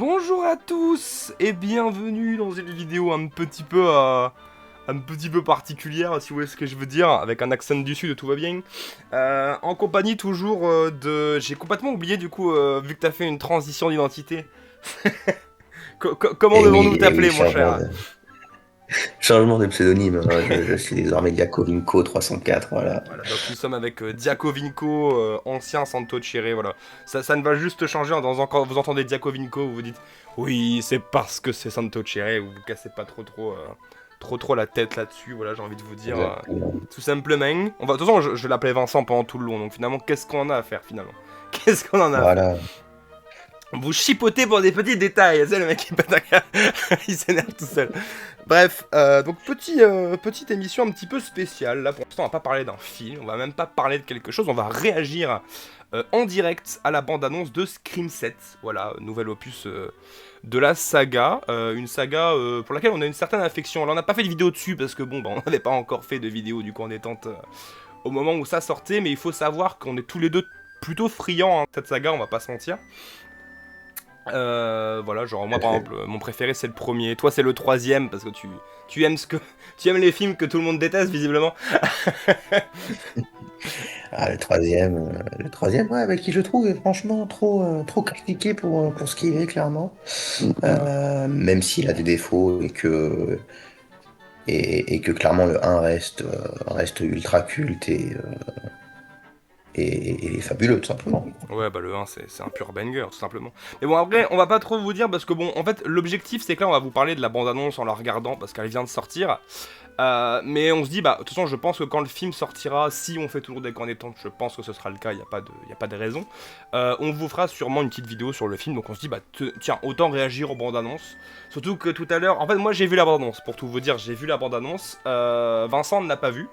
Bonjour à tous et bienvenue dans une vidéo un petit peu particulière, si vous voyez ce que je veux dire, avec un accent du sud, tout va bien. En compagnie toujours de... J'ai complètement oublié du coup, vu que t'as fait une transition d'identité. Comment Et devons-nous oui, et oui, t'appeler, mon cher? changement de pseudonyme, hein. Je suis désormais Diakovinko 304, voilà. Voilà, donc nous sommes avec Diakovinko, ancien Santo Chere, voilà. Ça ne va juste changer quand vous entendez Diakovinko, vous vous dites oui, c'est parce que c'est Santo Chere, vous vous cassez pas trop la tête là-dessus, voilà, j'ai envie de vous dire Exactement. tout simplement. De toute façon, je l'appelais Vincent pendant tout le long, donc finalement, qu'est-ce qu'on a à faire finalement? Qu'est-ce qu'on en a à faire? Voilà. Vous chipotez pour des petits détails, c'est le mec qui pète un câble. Il s'énerve tout seul. Bref, donc petite émission un petit peu spéciale. Là, pour l'instant, on va pas parler d'un film, on va même pas parler de quelque chose, on va réagir en direct à la bande-annonce de Scream 7. Voilà, nouvel opus de la saga. Une saga pour laquelle on a une certaine affection. Là, on n'a pas fait de vidéo dessus parce que bon, bah, on n'avait pas encore fait de vidéo du coup en détente au moment où ça sortait, mais il faut savoir qu'on est tous les deux plutôt friands hein, de cette saga, on va pas se mentir. Voilà, genre moi Tout à par fait. exemple, mon préféré c'est le premier, toi c'est le troisième parce que tu aimes tu aimes les films que tout le monde déteste visiblement. Ah, le troisième, ouais, avec qui je trouve est franchement trop critiqué pour ce qu'il est, clairement. Même s'il a des défauts et que clairement le un reste ultra culte et fabuleux, tout simplement. Ouais bah le 1 c'est un pur banger tout simplement. Mais bon après on va pas trop vous dire parce que bon en fait l'objectif c'est que là on va vous parler de la bande annonce en la regardant parce qu'elle vient de sortir. Mais on se dit, bah, de toute façon, je pense que quand le film sortira, si on fait toujours des camps détente, je pense que ce sera le cas, y a pas de raison. On vous fera sûrement une petite vidéo sur le film, donc on se dit, bah, tiens, autant réagir aux bandes annonces. Surtout que tout à l'heure, en fait, moi j'ai vu la bande annonce, pour tout vous dire, j'ai vu la bande annonce. Vincent ne l'a pas vu.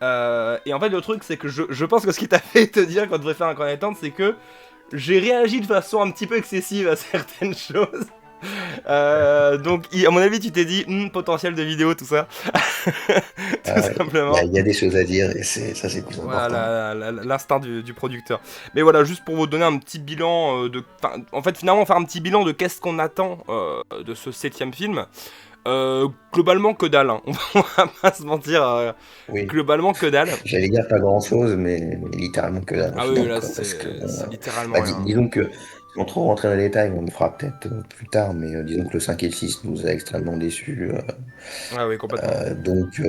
Et en fait, le truc, c'est que je pense que ce qui t'a fait te dire qu'on devrait faire un camp détente, c'est que j'ai réagi de façon un petit peu excessive à certaines choses. Donc, à mon avis, tu t'es dit, potentiel de vidéo, tout ça. Tout Il simplement. y a des choses à dire et ça, c'est plus important. Voilà, l'instinct du producteur. Mais voilà, juste pour vous donner un petit bilan en fait, finalement, faire un petit bilan de qu'est-ce qu'on attend de ce septième film. Globalement, que dalle. Hein. On va pas se mentir. Oui. Globalement, que dalle. J'allais dire pas grand-chose, mais littéralement que dalle au Ah oui, final, là, quoi. Parce que, c'est littéralement rien. disons que, sans trop rentrer dans les détails, on le fera peut-être plus tard, mais disons que le 5 et le 6 nous a extrêmement déçus. Ah oui, complètement. Donc,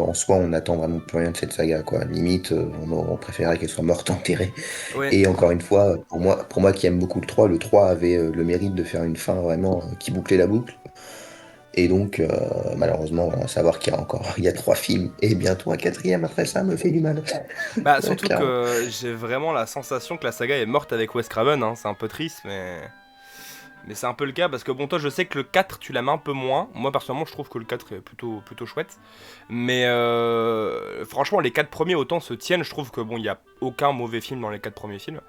en soi, on n'attend vraiment plus rien de cette saga, quoi. Limite, on préférait qu'elle soit morte enterrée. Ouais. Et encore une fois, pour moi qui aime beaucoup le 3 avait le mérite de faire une fin vraiment qui bouclait la boucle. Et donc, malheureusement, savoir qu'il y a encore, il y a 3 films et bientôt un quatrième après ça me fait du mal. Bah, surtout Clairement. que j'ai vraiment la sensation que la saga est morte avec Wes Craven. Hein. C'est un peu triste, mais. Mais c'est un peu le cas parce que bon toi je sais que le 4 tu l'aimes un peu moins. Moi personnellement je trouve que le 4 est plutôt chouette. Mais franchement les 4 premiers autant se tiennent. Je trouve que bon il n'y a aucun mauvais film dans les 4 premiers films.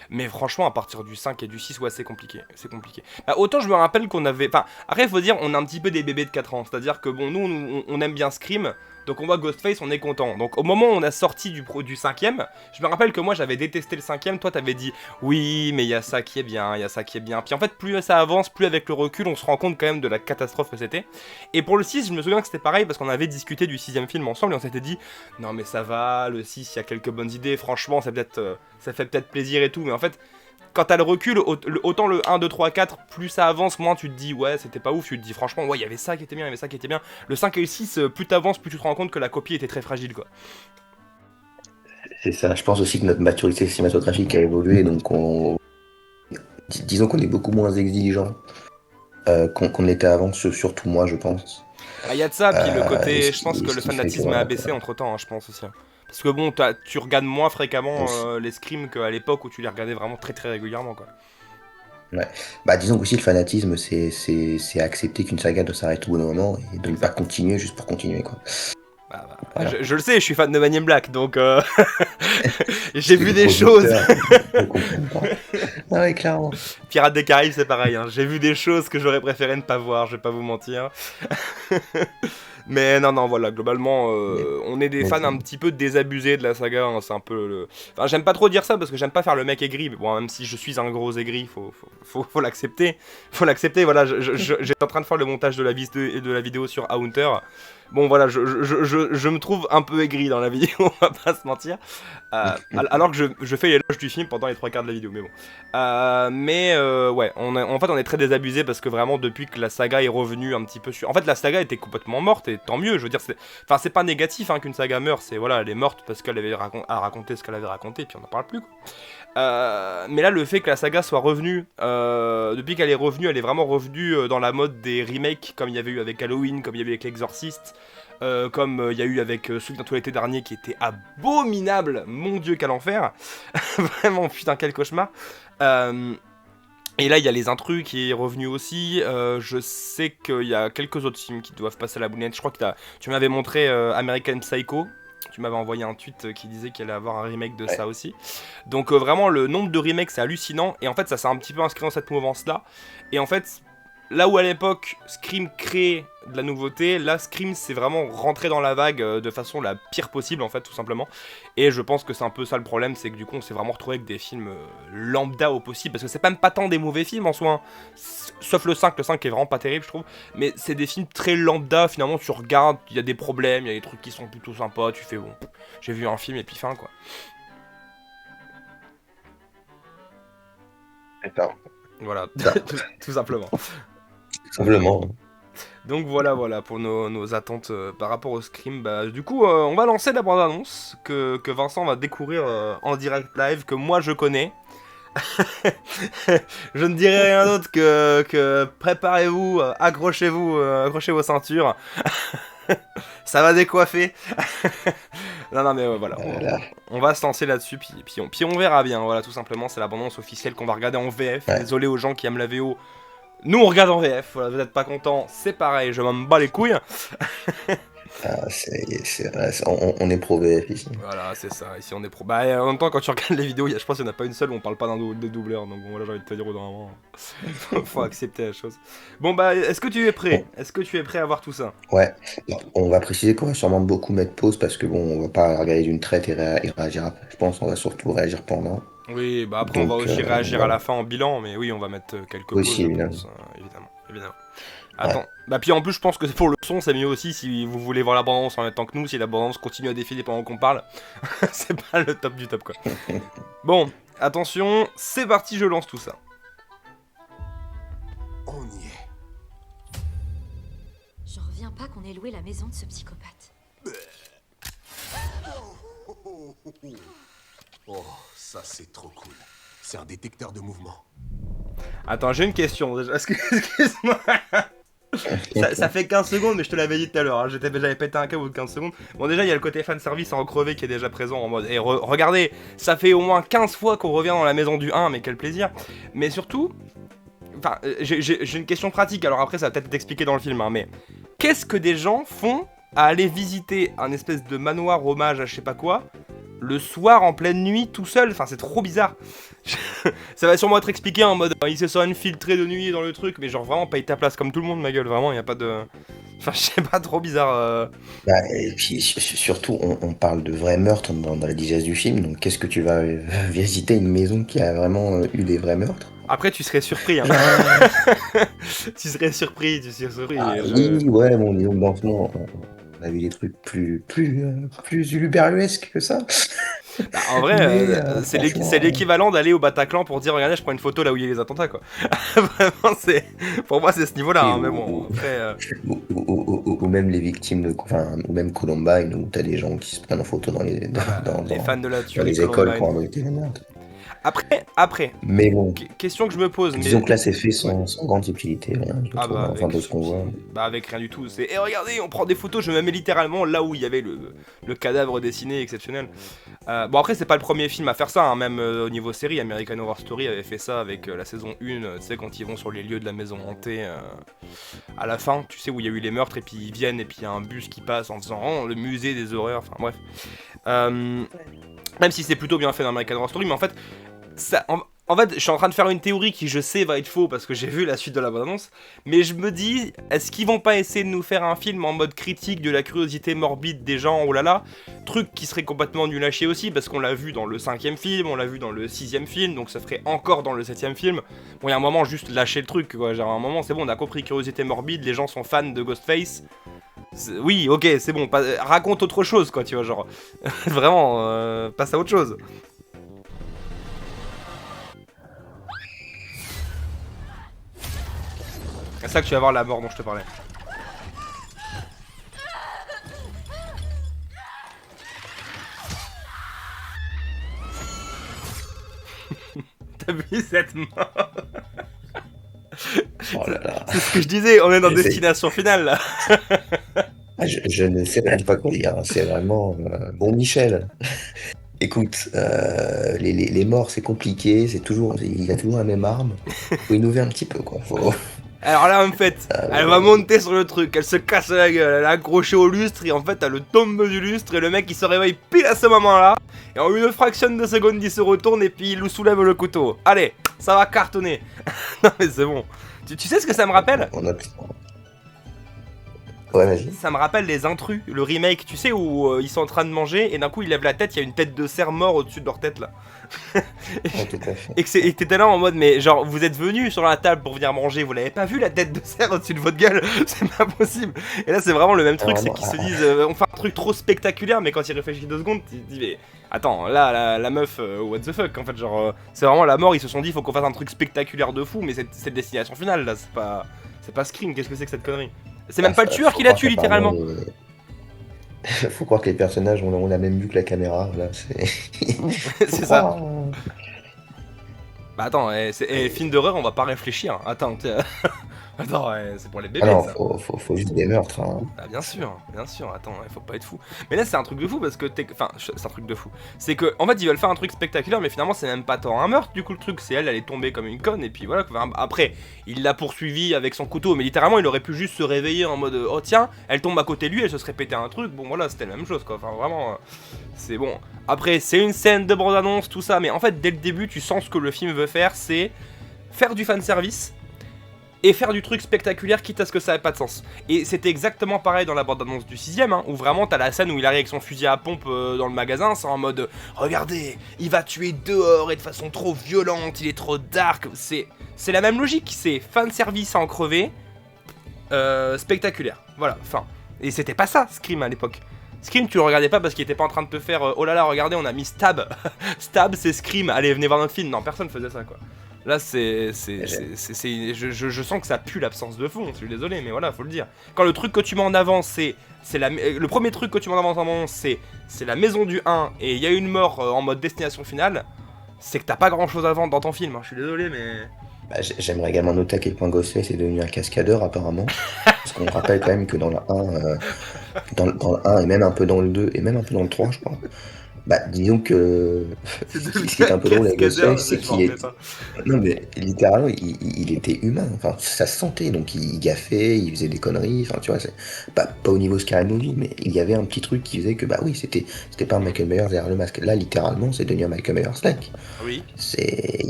Mais franchement à partir du 5 et du 6 ouais c'est compliqué. C'est compliqué. Bah, autant je me rappelle qu'on avait... Enfin après il faut dire on a un petit peu des bébés de 4 ans. C'est à dire que bon nous on aime bien Scream. Donc on voit Ghostface, on est content. Donc au moment où on a sorti du cinquième, je me rappelle que moi j'avais détesté le cinquième, toi t'avais dit oui mais il y a ça qui est bien, il y a ça qui est bien. Puis en fait plus ça avance, plus avec le recul on se rend compte quand même de la catastrophe que c'était. Et pour le 6 je me souviens que c'était pareil parce qu'on avait discuté du sixième film ensemble et on s'était dit non mais ça va, le 6 il y a quelques bonnes idées, franchement ça fait peut-être plaisir et tout. Mais en fait quand t'as le recul, autant le 1, 2, 3, 4, plus ça avance, moins tu te dis ouais c'était pas ouf, tu te dis franchement ouais il y avait ça qui était bien, il y avait ça qui était bien. Le 5 et le 6, plus t'avances, plus tu te rends compte que la copie était très fragile quoi. C'est ça. Je pense aussi que notre maturité cinématographique a évolué, donc disons qu'on est beaucoup moins exigeant qu'on était avant, surtout moi, je pense. Bah, y a de ça, puis le Et côté, ce je pense qui, que ce le qui fait que fanatisme a voilà, abaissé quoi. entre temps, je pense aussi. Hein. Parce que bon, tu regardes moins fréquemment Aussi. les scrims qu'à l'époque où tu les regardais vraiment très régulièrement quoi. Ouais. Bah, disons qu'aussi le fanatisme, c'est accepter qu'une saga doit s'arrêter au bout d'un moment et de ne pas Exact. continuer juste pour continuer, quoi. Voilà. Je le sais, je suis fan de Man in Black, donc j'ai C'est vu le des choses. producteur, ne comprend pas. Ah ouais, clairement. Pirates des Caraïbes, c'est pareil. Hein. J'ai vu des choses que j'aurais préféré ne pas voir, je vais pas vous mentir. Mais non, voilà, globalement, Mais, on est des mais fans un petit peu désabusés de la saga, hein, c'est un peu le... Enfin, j'aime pas trop dire ça parce que j'aime pas faire le mec aigri, mais bon, même si je suis un gros aigri, faut l'accepter. Faut l'accepter, voilà, j'étais en train de faire le montage de la vidéo sur Haunter. Bon, voilà, je me trouve un peu aigri dans la vidéo, on va pas se mentir. Alors que je fais l'éloge du film pendant les 3 quarts de la vidéo, mais bon. Ouais, en fait, on est très désabusé parce que vraiment, depuis que la saga est revenue un petit peu sur... En fait, la saga était complètement morte, et tant mieux, je veux dire, enfin, c'est pas négatif hein, qu'une saga meure, c'est voilà, elle est morte parce qu'elle avait raconté ce qu'elle avait raconté, et puis on n'en parle plus, quoi. Mais là, le fait que la saga soit revenue, depuis qu'elle est revenue, elle est vraiment revenue dans la mode des remakes, comme il y avait eu avec Halloween, comme il y avait eu avec l'Exorcist, comme il y a eu avec celui dans tout l'été dernier qui était abominable, mon dieu, quel enfer. Vraiment, putain, quel cauchemar. Et là, il y a Les Intrus qui est revenu aussi. Je sais qu'il y a quelques autres films qui doivent passer à la boulette. Je crois que tu m'avais montré American Psycho. Tu m'avais envoyé un tweet qui disait qu'il allait avoir un remake de ça aussi. Donc vraiment, le nombre de remakes, c'est hallucinant. Et en fait, ça s'est un petit peu inscrit dans cette mouvance-là. Et en fait, là où à l'époque, Scream créait de la nouveauté, là, Scream, c'est vraiment rentré dans la vague de façon la pire possible, en fait, tout simplement. Et je pense que c'est un peu ça le problème, c'est que du coup, on s'est vraiment retrouvé avec des films lambda au possible. Parce que c'est même pas tant des mauvais films en soi, hein. Sauf le 5 qui est vraiment pas terrible, je trouve. Mais c'est des films très lambda, finalement, tu regardes, il y a des problèmes, il y a des trucs qui sont plutôt sympas, tu fais bon, j'ai vu un film et puis fin, quoi. d'accord. Voilà, Ça, tout simplement. simplement. Donc voilà pour nos attentes par rapport au Scream. Bah, du coup, on va lancer la bande-annonce que Vincent va découvrir en direct live, que moi je connais. Je ne dirai rien d'autre que préparez-vous, accrochez vos ceintures. Ça va décoiffer. Non, mais voilà, Voilà. on va se lancer là-dessus, puis on verra bien. Voilà, tout simplement, c'est la bande-annonce officielle qu'on va regarder en VF. Ouais. Désolé aux gens qui aiment la VO. Nous on regarde en VF, voilà, vous n'êtes pas contents, c'est pareil, je m'en bats les couilles. Ah, vrai, on est pro VF ici. Voilà, c'est ça, ici on est pro. Bah en même temps quand tu regardes les vidéos, je pense qu'il n'y en a pas une seule où on parle pas des doubleurs, donc bon voilà, j'ai envie de te dire au moment. Faut accepter la chose. Bon bah, est-ce que tu es prêt? Bon, Est-ce que tu es prêt à voir tout ça? ouais. On va préciser qu'on va sûrement beaucoup mettre pause parce que bon, on va pas regarder d'une traite et réagir après. Je pense qu'on va surtout réagir pendant. Oui, bah après on va Donc aussi réagir à voilà. la fin en bilan, mais oui, on va mettre quelques pauses, Aussi, je évidemment. pense, évidemment. Ouais. Attends, bah puis en plus je pense que pour le son c'est mieux aussi si vous voulez voir la bande-annonce en même temps que nous, si la bande-annonce continue à défiler pendant qu'on parle, c'est pas le top du top quoi. Bon, attention, c'est parti, je lance tout ça. On y est. J'en reviens pas qu'on ait loué la maison de ce psychopathe. Oh, ça c'est trop cool. C'est un détecteur de mouvement. Attends, j'ai une question déjà, excuse-moi. Ça fait 15 secondes, mais je te l'avais dit tout à l'heure, hein. J'avais pété un câble au bout de 15 secondes. Bon, déjà, il y a le côté fanservice en crevé qui est déjà présent en mode. Et regardez, ça fait au moins 15 fois qu'on revient dans la maison du 1, mais quel plaisir. Mais surtout, enfin, j'ai une question pratique, alors après, ça va peut-être t'expliquer dans le film, hein, mais qu'est-ce que des gens font à aller visiter un espèce de manoir hommage à je sais pas quoi le soir en pleine nuit tout seul? Enfin, c'est trop bizarre. Ça va sûrement être expliqué en mode il se sont infiltré de nuit dans le truc, mais genre vraiment paye ta place comme tout le monde, ma gueule, vraiment, y a pas de. Enfin, je sais pas, trop bizarre. Bah, et puis surtout, on parle de vrais meurtres dans la digeste du film. Donc qu'est-ce que tu vas visiter une maison qui a vraiment eu des vrais meurtres? Après, tu serais surpris, hein. Genre, Tu serais surpris, tu serais surpris. ah oui, ouais, bon, disons que dans ce monde, on a vu des trucs plus uluberluesques que ça. Bah, en vrai, Mais c'est franchement, l'équivalent d'aller au Bataclan pour dire regardez, je prends une photo là où il y a les attentats, quoi. Vraiment, pour moi, c'est ce niveau-là, et hein, mais bon, après. ou même les victimes enfin, ou même Columbine, où t'as des gens qui se prennent en photo Ah bah, les fans de la dans tuerie les écoles Columbine. pour abriter les meurtres. Après, Mais bon, question que je me pose, disons mais. que là, c'est fait Ouais. sans grande utilité, rien du Ah tout, bah enfin avec de ce qu'on voit. avec rien du tout. C'est et regardez, on prend des photos. Je me mets littéralement là où il y avait le cadavre dessiné exceptionnel. Bon après c'est pas le premier film à faire ça, hein. Même au niveau série, American Horror Story avait fait ça avec la saison 1, tu sais quand ils vont sur les lieux de la maison hantée à la fin, tu sais où il y a eu les meurtres et puis ils viennent et puis il y a un bus qui passe en faisant oh, le musée des horreurs. Enfin bref. Même si c'est plutôt bien fait dans American Horror Story, mais en fait En fait, je suis en train de faire une théorie qui, je sais, va être faux parce que j'ai vu la suite de la bande-annonce. Mais je me dis, est-ce qu'ils vont pas essayer de nous faire un film en mode critique de la curiosité morbide des gens, oh là là. Truc qui serait complètement nul à chier aussi, parce qu'on l'a vu dans le 5ème film, on l'a vu dans le 6ème film, donc ça ferait encore dans le 7ème film. Bon, il y a un moment, juste lâcher le truc, quoi. Genre, à un moment, c'est bon, on a compris, curiosité morbide, les gens sont fans de Ghostface. Oui, ok, c'est bon, raconte autre chose, quoi, tu vois, genre. Vraiment, passe à autre chose. C'est ça que tu vas voir la mort dont je te parlais. T'as vu cette mort? Oh là là. C'est ce que je disais, on est dans Destination Finale là. Ah, je ne sais même pas quoi dire, hein. C'est vraiment bon Michel. Écoute, les morts c'est compliqué, il a toujours la même arme. Faut innover un petit peu quoi. Alors là en fait, elle va monter sur le truc, elle se casse la gueule, elle est accrochée au lustre et en fait elle tombe du lustre et le mec il se réveille pile à ce moment là. Et en une fraction de seconde il se retourne et puis il lui soulève le couteau. Allez, ça va cartonner. Non mais c'est bon. Tu sais ce que ça me rappelle? Ouais, vas-y. Ça me rappelle Les Intrus, le remake, tu sais, où ils sont en train de manger et d'un coup ils lèvent la tête, il y a une tête de cerf mort au-dessus de leur tête là. Ouais, tout à fait. Et t'étais là en mode, mais genre, vous êtes venus sur la table pour venir manger, vous l'avez pas vu la tête de cerf au-dessus de votre gueule? C'est pas possible. Et là, c'est vraiment le même truc, c'est qu'ils se disent, on fait un truc trop spectaculaire, mais quand ils réfléchissent 2 secondes, ils se disent, mais attends, là, la meuf, what the fuck, en fait, genre, c'est vraiment la mort, ils se sont dit, faut qu'on fasse un truc spectaculaire de fou, mais c'est Destination Finale là, c'est pas Scream, qu'est-ce que c'est que cette connerie? C'est même pas le tueur qui la tue, littéralement. Faut croire que les personnages ont la même vue que la caméra, là, c'est... C'est ça. Bah attends, film d'horreur, on va pas réfléchir. Attends, attends, c'est pour les bébés. Ah non, ça. faut juste des meurtres, hein. Ah bien sûr, attends, faut pas être fou. Mais là c'est un truc de fou parce que enfin, c'est un truc de fou. C'est que, en fait, ils veulent faire un truc spectaculaire, mais finalement c'est même pas tant un meurtre, du coup le truc, c'est elle est tombée comme une conne, et puis voilà, après, il l'a poursuivi avec son couteau, mais littéralement il aurait pu juste se réveiller en mode, oh tiens, elle tombe à côté de lui, elle se serait pété un truc, bon voilà, c'était la même chose quoi, enfin vraiment, c'est bon. Après, c'est une scène de bande-annonce, tout ça, mais en fait, dès le début, tu sens ce que le film veut faire, c'est faire du fanservice, et faire du truc spectaculaire quitte à ce que ça ait pas de sens. Et c'était exactement pareil dans la bande-annonce du 6ème, hein, où vraiment t'as la scène où il arrive avec son fusil à pompe dans le magasin, c'est en mode regardez, il va tuer dehors et de façon trop violente, il est trop dark. C'est la même logique, c'est fanservice à en crever, spectaculaire. Voilà, fin. Et c'était pas ça, Scream à l'époque. Scream, tu le regardais pas parce qu'il était pas en train de te faire oh là là, regardez, on a mis Stab. Stab, c'est Scream, allez, venez voir notre film. Non, personne faisait ça quoi. Là, je sens que ça pue l'absence de fond, je suis désolé, mais voilà, faut le dire. Quand le truc que tu mets en avant, le premier truc que tu mets en avant, c'est la maison du 1 et il y a une mort en mode Destination Finale, c'est que t'as pas grand chose à vendre dans ton film, hein. Je suis désolé, mais... Bah, j'aimerais également noter à quel point Ghostface est devenu un cascadeur, apparemment. Parce qu'on rappelle quand même que dans le 1, dans le 1 et même un peu dans le 2, et même un peu dans le 3, je crois, bah, disons que ce qui est un peu drôle avec Ghostface, c'est qu'il est... Non, mais littéralement, il était humain. Enfin, ça se sentait. Donc, il gaffait, il faisait des conneries. Enfin, tu vois, c'est pas au niveau Scary Movie, mais il y avait un petit truc qui faisait que, bah oui, c'était pas un Michael Myers derrière le masque. Là, littéralement, c'est devenu un Michael Myers-like. Oui.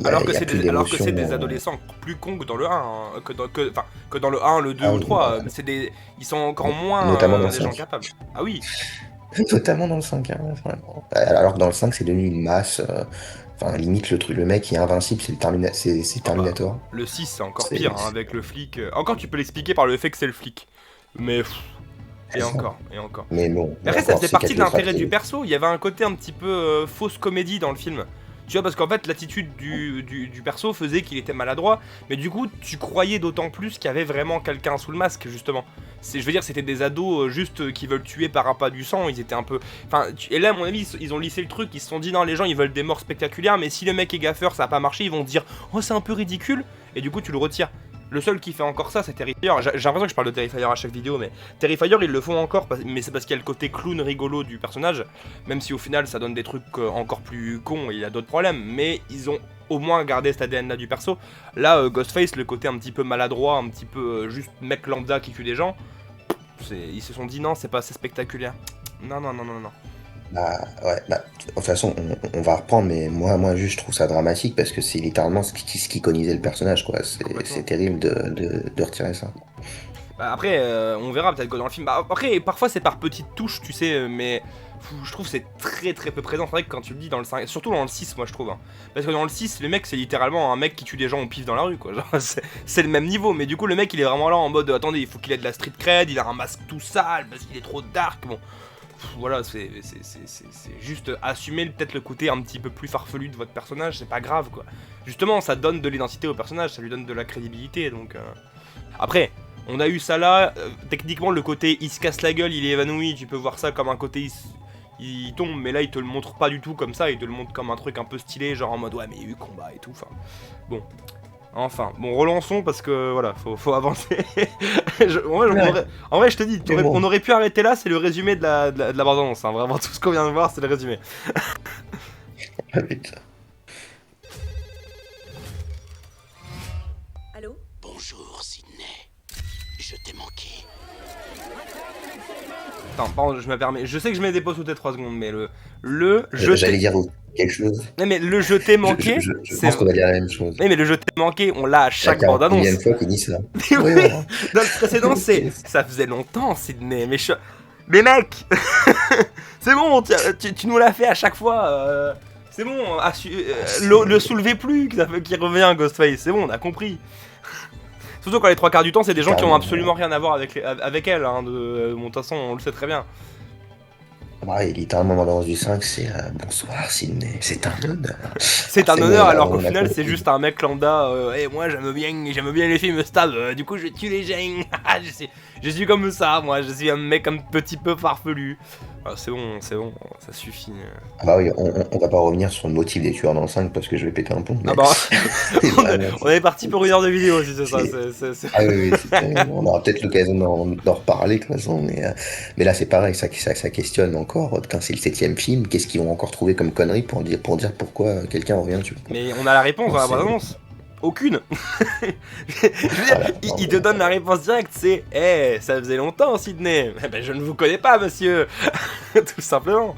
Alors que c'est des adolescents plus cons que dans le 1, hein, que dans le 1, le 2 ou le 3. Ils sont encore moins notamment dans des gens capables. Ah oui. Notamment dans le 5, hein, vraiment. Alors que dans le 5, c'est devenu une masse. Enfin, limite, le mec qui est invincible, c'est Terminator. Le 6, c'est encore pire, hein, avec le flic. Encore, tu peux l'expliquer par le fait que c'est le flic. Mais... Et encore. Mais bon. Mais après, ça faisait partie de l'intérêt du perso. Il y avait un côté un petit peu fausse comédie dans le film. Tu vois, parce qu'en fait, l'attitude du perso faisait qu'il était maladroit, mais du coup, tu croyais d'autant plus qu'il y avait vraiment quelqu'un sous le masque, justement. Je veux dire, c'était des ados juste qui veulent tuer par appât du sang, ils étaient un peu... Enfin, et là, à mon avis, ils ont lissé le truc, ils se sont dit, non, les gens, ils veulent des morts spectaculaires, mais si le mec est gaffeur, ça a pas marché, ils vont dire, oh, c'est un peu ridicule, et du coup, tu le retires. Le seul qui fait encore ça, c'est Terrifier. J'ai l'impression que je parle de Terrifier à chaque vidéo, mais Terrifier, ils le font encore, mais c'est parce qu'il y a le côté clown rigolo du personnage, même si au final, ça donne des trucs encore plus cons, et il y a d'autres problèmes, mais ils ont au moins gardé cet ADN là du perso. Là, Ghostface, le côté un petit peu maladroit, un petit peu juste mec lambda qui tue des gens, ils se sont dit non, c'est pas assez spectaculaire. Non. Ouais, de toute façon, on va reprendre, mais moi, juste, je trouve ça dramatique parce que c'est littéralement ce qui conisait le personnage, quoi. C'est Complètement. terrible de retirer ça. Bah, après, on verra peut-être que dans le film. Bah, après, parfois c'est par petites touches, tu sais, mais je trouve que c'est très très peu présent. C'est vrai que quand tu le dis dans le 5, surtout dans le 6, moi je trouve. Hein. Parce que dans le 6, le mec c'est littéralement un mec qui tue des gens au pif dans la rue, quoi. Genre, c'est le même niveau, mais du coup, le mec il est vraiment là en mode attendez, il faut qu'il ait de la street cred, il a un masque tout sale parce qu'il est trop dark. Bon, voilà, c'est juste assumer peut-être le côté un petit peu plus farfelu de votre personnage, c'est pas grave, quoi. Justement, ça donne de l'identité au personnage, ça lui donne de la crédibilité, donc. Après, on a eu ça là, techniquement le côté il se casse la gueule, il est évanoui, tu peux voir ça comme un côté il tombe, mais là il te le montre pas du tout comme ça, il te le montre comme un truc un peu stylé, genre en mode ouais mais il y a eu combat et tout, enfin, bon relançons parce que voilà, faut avancer. En vrai je te dis, Bon. on aurait pu arrêter là, c'est le résumé de la bande-annonce, hein. Vraiment tout ce qu'on vient de voir c'est le résumé. Ah, putain. Allô? Bonjour, Sydney. Je t'ai manqué. Attends, pardon, je me permets, je sais que je mets des pauses toutes les 3 secondes, mais le je J'allais t'ai... dire quelque chose. Non mais le je t'ai manqué, Je c'est... pense qu'on va dire la même chose. Oui, mais le jeu t'ai manqué, on l'a à La chaque bande-annonce. 40e fois qu'il dit ça. Mais Oui, oui, voilà. dans le précédent, c'est. Ça faisait longtemps, Sydney, mais Mais mec c'est bon, tu nous l'as fait à chaque fois. C'est bon, le soulevez plus, qu'il revient, Ghostface, c'est bon, on a compris. Surtout quand les 3 quarts du temps, c'est des gens qui ont absolument rien à voir avec elle, hein, de toute façon, on le sait très bien. Ouais, littéralement, dans du 5, c'est bonsoir, Sydney. C'est un honneur. C'est un C'est bon, honneur, alors qu'au on a final, c'est compris. juste un mec lambda. Et moi, j'aime bien les films stab, du coup, je tue les gens. je suis comme ça, moi, je suis un mec un petit peu farfelu. Ah, c'est bon, ça suffit. Ah bah oui, on va pas revenir sur le motif des tueurs dans le 5 parce que je vais péter un pont. Ah Mais bah, vraiment, on est parti pour 1 heure de vidéo aussi, c'est ça. Ah oui, oui, c'est terrible. On aura peut-être l'occasion d'en reparler de toute façon. Mais là, c'est pareil, ça questionne encore. Putain, c'est le 7e film. Qu'est-ce qu'ils vont encore trouver comme connerie pour dire pourquoi quelqu'un revient dessus. Mais on a la réponse dans la C'est- bande-annonce. Aucune. Je veux dire, Voilà. il te donne la réponse directe, c'est ça faisait longtemps, Sydney. Eh ben, je ne vous connais pas, monsieur. Tout simplement.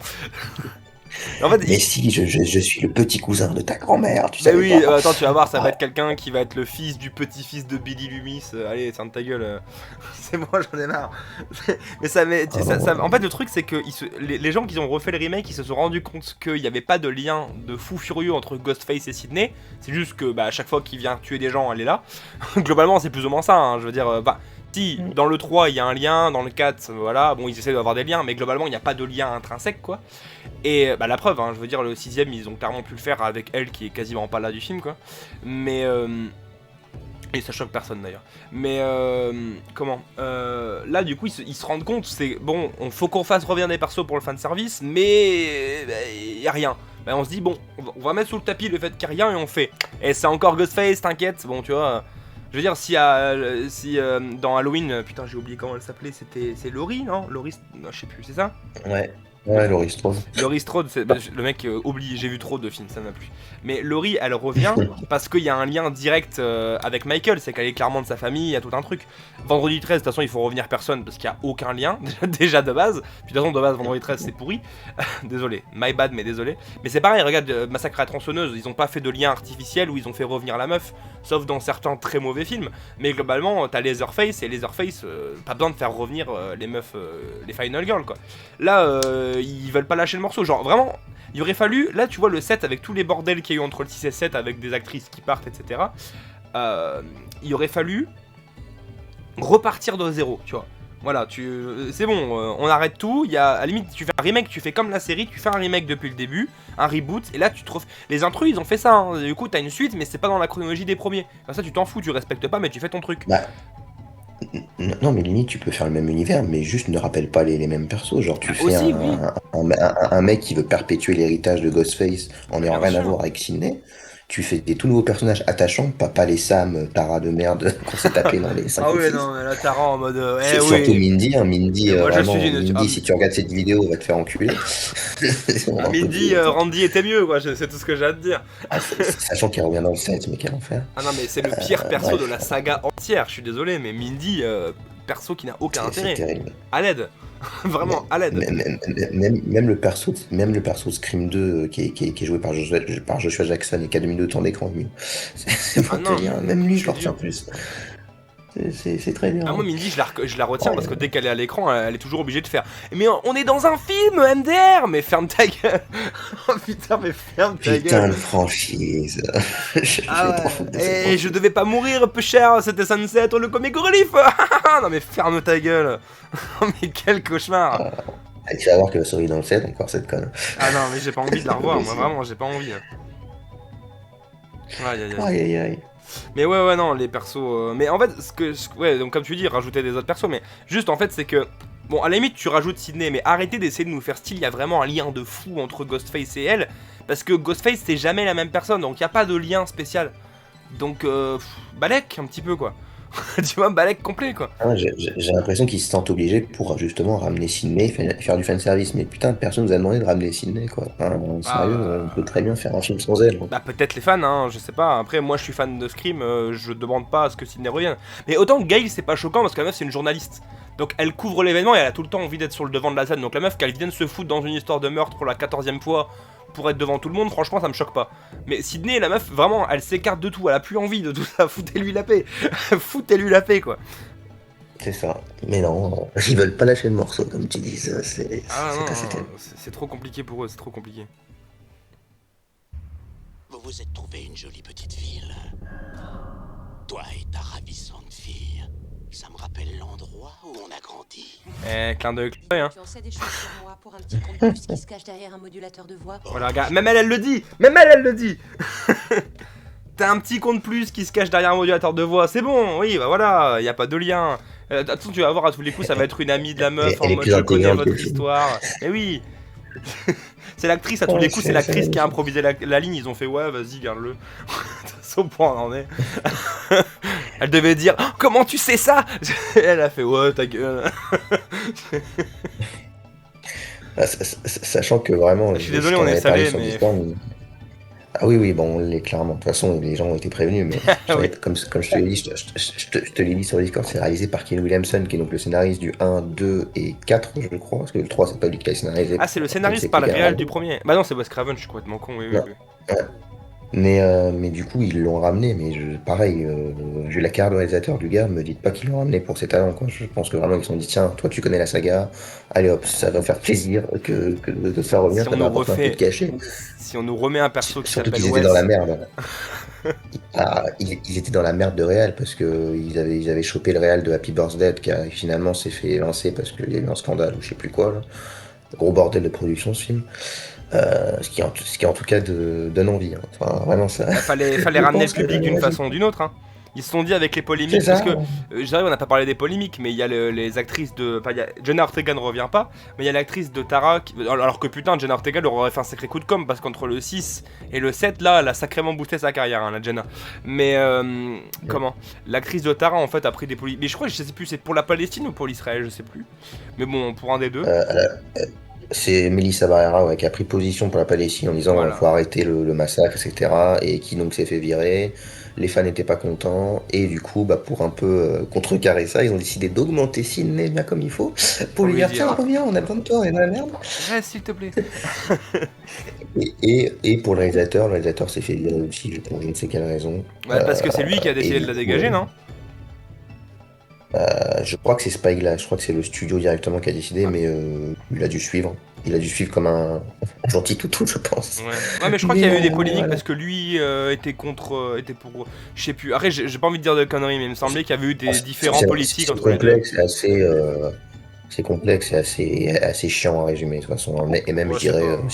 En fait, Mais si, je suis le petit cousin de ta grand-mère, tu bah savais oui, pas. attends, tu vas voir, ça va Ah. être quelqu'un qui va être le fils du petit-fils de Billy Loomis. Allez, ferme ta gueule. C'est moi, j'en ai marre. Mais en fait, le truc, c'est que les gens qui ont refait le remake, ils se sont rendus compte qu'il n'y avait pas de lien de fou furieux entre Ghostface et Sydney. C'est juste que à chaque fois qu'il vient tuer des gens, elle est là. Globalement, c'est plus ou moins ça. Hein, je veux dire, si dans le 3 il y a un lien, dans le 4, voilà, bon, ils essaient d'avoir des liens, mais globalement, il n'y a pas de lien intrinsèque, quoi. Et la preuve, hein, je veux dire, le 6ème, ils ont clairement pu le faire avec elle qui est quasiment pas là du film, quoi. Mais. Et ça choque personne d'ailleurs. Mais comment là, du coup, ils se rendent compte, c'est bon, faut qu'on fasse revenir des persos pour le fanservice, mais y a rien. On se dit, bon, on va mettre sous le tapis le fait qu'il y a rien et on fait. Et c'est encore Ghostface, t'inquiète, bon, tu vois. Je veux dire, si dans Halloween, putain, j'ai oublié comment elle s'appelait, c'est Laurie, non Laurie, non, je sais plus, c'est ça? Ouais, Laurie Strode. Laurie Strode, le mec oublie, j'ai vu trop de films, ça m'a plu. Mais Laurie, elle revient parce qu'il y a un lien direct avec Michael, c'est qu'elle est clairement de sa famille, il y a tout un truc. Vendredi 13, de toute façon, il faut revenir personne parce qu'il n'y a aucun lien, déjà de base. Puis de toute façon, de base, Vendredi 13, c'est pourri. Désolé, my bad, mais désolé. Mais c'est pareil, regarde, Massacre à la tronçonneuse, ils ont pas fait de lien artificiel où ils ont fait revenir la meuf, sauf dans certains très mauvais films. Mais globalement, t'as Leatherface, et Leatherface, pas besoin de faire revenir les meufs, les Final Girls, quoi. Là, ils veulent pas lâcher le morceau, genre vraiment, il aurait fallu, là tu vois le 7 avec tous les bordels qu'il y a eu entre le 6 et 7 avec des actrices qui partent, etc. Il aurait fallu repartir de zéro, tu vois. Voilà, c'est bon, on arrête tout, à la limite tu fais un remake, tu fais comme la série, tu fais un remake depuis le début, un reboot, et là tu te les intrus ils ont fait ça, hein. Du coup t'as une suite mais c'est pas dans la chronologie des premiers. Comme ça tu t'en fous, tu respectes pas mais tu fais ton truc. Bah, non, mais limite, tu peux faire le même univers, mais juste ne rappelle pas les mêmes persos. Genre, tu fais Aussi, oui. un mec qui veut perpétuer l'héritage de Ghostface en n'ayant Bien rien à sûr. voir avec Sidney. Tu fais des tout nouveaux personnages attachants, pas les Sam, Tara de merde qu'on s'est tapé dans les 5 Ah ou ouais 6. non mais là t'as en mode Surtout oui. Mindy, hein, Mindy, Moi je vraiment, suis une... Mindy, si tu regardes cette vidéo, on va te faire enculer. On en peut Mindy, plus. Randy était mieux quoi, c'est tout ce que j'ai à te dire. Sachant qu'il revient dans le 7, mais quel enfer. Ah non mais c'est le pire perso bref. de la saga entière, je suis désolé mais Mindy, perso qui n'a aucun C'est intérêt. terrible. À l'aide. Vraiment, à l'aide. Même le perso de Scream 2 qui est joué par Joshua Jackson et qui a 2 minutes de temps d'écran, c'est Ah pour te non, dire, mais même lui je c'est le retiens dur. plus. C'est très bien. Ah moi Mindy je la retiens Ouais. parce que dès qu'elle est à l'écran elle est toujours obligée de faire mais on est dans un film MDR mais ferme ta gueule. Oh putain mais ferme ta Putain gueule. de franchise. Je vais Ah trop foutre de ouais cette et je franchise. devais pas mourir peu cher c'était Sunset le comic relief. Non mais ferme ta gueule. Oh mais quel cauchemar. Ah, tu vas voir que va sauver dans le 7 encore cette conne. Ah non mais j'ai pas envie de la C'est pas revoir moi possible. vraiment j'ai pas envie. Aïe aïe aïe. Aïe aïe aïe. Mais ouais non les persos mais en fait ouais donc comme tu dis rajouter des autres persos mais juste en fait c'est que bon à la limite tu rajoutes Sydney mais arrêtez d'essayer de nous faire style il y a vraiment un lien de fou entre Ghostface et elle parce que Ghostface c'est jamais la même personne donc il y a pas de lien spécial donc balèque un petit peu quoi. Tu vois balèque complet quoi. Ah, j'ai l'impression qu'ils se sentent obligés pour justement ramener Sydney, faire du fanservice. Mais putain, personne nous a demandé de ramener Sydney, quoi. Enfin, sérieux, on peut très bien faire un film sans elle. Bah peut-être les fans hein je sais pas après moi je suis fan de Scream je demande pas à ce que Sydney revienne mais autant Gail c'est pas choquant parce que la meuf c'est une journaliste. Donc elle couvre l'événement et elle a tout le temps envie d'être sur le devant de la scène. Donc la meuf qu'elle vienne se foutre dans une histoire de meurtre pour la 14e fois pour être devant tout le monde, franchement ça me choque pas. Mais Sydney, la meuf, vraiment, elle s'écarte de tout, elle a plus envie de tout ça, foutez-lui la paix. Foutez-lui la paix quoi. C'est ça. Mais non, ils veulent pas lâcher le morceau, comme tu dis. Ah C'est non, cassé tête. c'est trop compliqué pour eux, c'est trop compliqué. Vous vous êtes trouvé une jolie petite ville. Toi et ta ravissante fille. Ça me rappelle l'endroit où on a grandi. Clin d'œil, hein. Tu en sais des choses sur moi pour un petit compte de plus qui se cache derrière un modulateur de voix. Voilà, regarde, même elle le dit. Même elle le dit. T'as un petit compte plus qui se cache derrière un modulateur de voix, c'est bon, oui, bah voilà, y a pas de lien. Attends, tu vas voir, à tous les coups, ça va être une amie de la meuf en Elle est mode plus je connais intelligente que votre le film. histoire. Mais oui. C'est l'actrice, à tous Ouais, les coups, c'est l'actrice qui a magnifique. improvisé la ligne, ils ont fait ouais, vas-y, garde-le. De toute façon, au point on en est. Elle devait dire, oh, comment tu sais ça? Elle a fait ouais, ta gueule. Sachant que vraiment, Je suis désolé, t'en on est avais parlé salé, sur mais. Discord, ah oui, oui, bon, on l'est clairement. De toute façon, les gens ont été prévenus, mais Oui. comme je te l'ai dit, je te l'ai dit sur Discord, c'est réalisé par Ken Williamson, qui est donc le scénariste du 1, 2 et 4, je crois, parce que le 3, c'est pas lui qui l'a scénarisé. Ah, c'est le comme scénariste, c'est pas le Peter réel Rabbit. du premier. Bah non, c'est Wes Craven, je suis complètement con, oui, oui, Non. oui. Ouais. Mais du coup, ils l'ont ramené, mais pareil, vu la carrière de réalisateur du gars, me dites pas qu'ils l'ont ramené pour ses talents, quoi. Je pense que vraiment, ils se sont dit, tiens, toi, tu connais la saga, allez hop, ça va faire plaisir que de te faire revenir, Si ça on va nous apporter un peu de refait. cachet. Si on nous remet un perso qui Surtout s'appelle qu'ils étaient Wes. dans la merde. Ah, ils étaient dans la merde de réal parce que ils avaient chopé le réal de Happy Birthday qui finalement s'est fait lancer parce qu'il y a eu un scandale ou je sais plus quoi là. Gros bordel de production ce film. Ce qui en tout cas donne envie. Hein. Enfin vraiment ça. Fallait Je ramener le pense que public d'une vas-y. façon ou d'une autre. Hein. Ils se sont dit avec les C'est polémiques, ça. parce que, je dirais, on n'a pas parlé des polémiques, mais il y a les actrices de. Enfin, Jenna Ortega ne revient pas, mais il y a l'actrice de Tara, alors que putain, Jenna Ortega leur aurait fait un sacré coup de com', parce qu'entre le 6 et le 7, là, elle a sacrément boosté sa carrière, hein, la Jenna. Mais, comment l'actrice de Tara, en fait, a pris des polémiques. Mais je crois, je sais plus, c'est pour la Palestine ou pour l'Israël, je sais plus. Mais bon, pour un des deux. C'est Melissa Barrera ouais, qui a pris position pour la Palestine en disant Voilà. faut arrêter le massacre, etc. Et qui donc s'est fait virer. Les fans n'étaient pas contents. Et du coup, bah, pour un peu contrecarrer ça, ils ont décidé d'augmenter Sydney bien comme il faut. Pour lui lui dire dire. tiens, reviens, on a besoin de toi, on est dans la merde. Reste, s'il te plaît. Et pour le réalisateur s'est fait virer aussi pour je ne sais quelle raison. Ouais, parce que c'est lui qui a décidé et de la du coup, dégager, non? Je crois que c'est Spyglass, je crois que c'est le studio directement qui a décidé, mais il a dû suivre. Il a dû suivre comme un gentil toutou, je pense. Ouais, mais je crois qu'il y a eu des polémiques voilà. parce que lui était contre, était pour, je sais plus. Après, j'ai pas envie de dire de conneries, mais il me semblait qu'il y avait eu des différents politiques entre les deux. Complexe, c'est complexe et assez chiant à résumer de toute façon. Et même, Ouais, je dirais, c'est pas-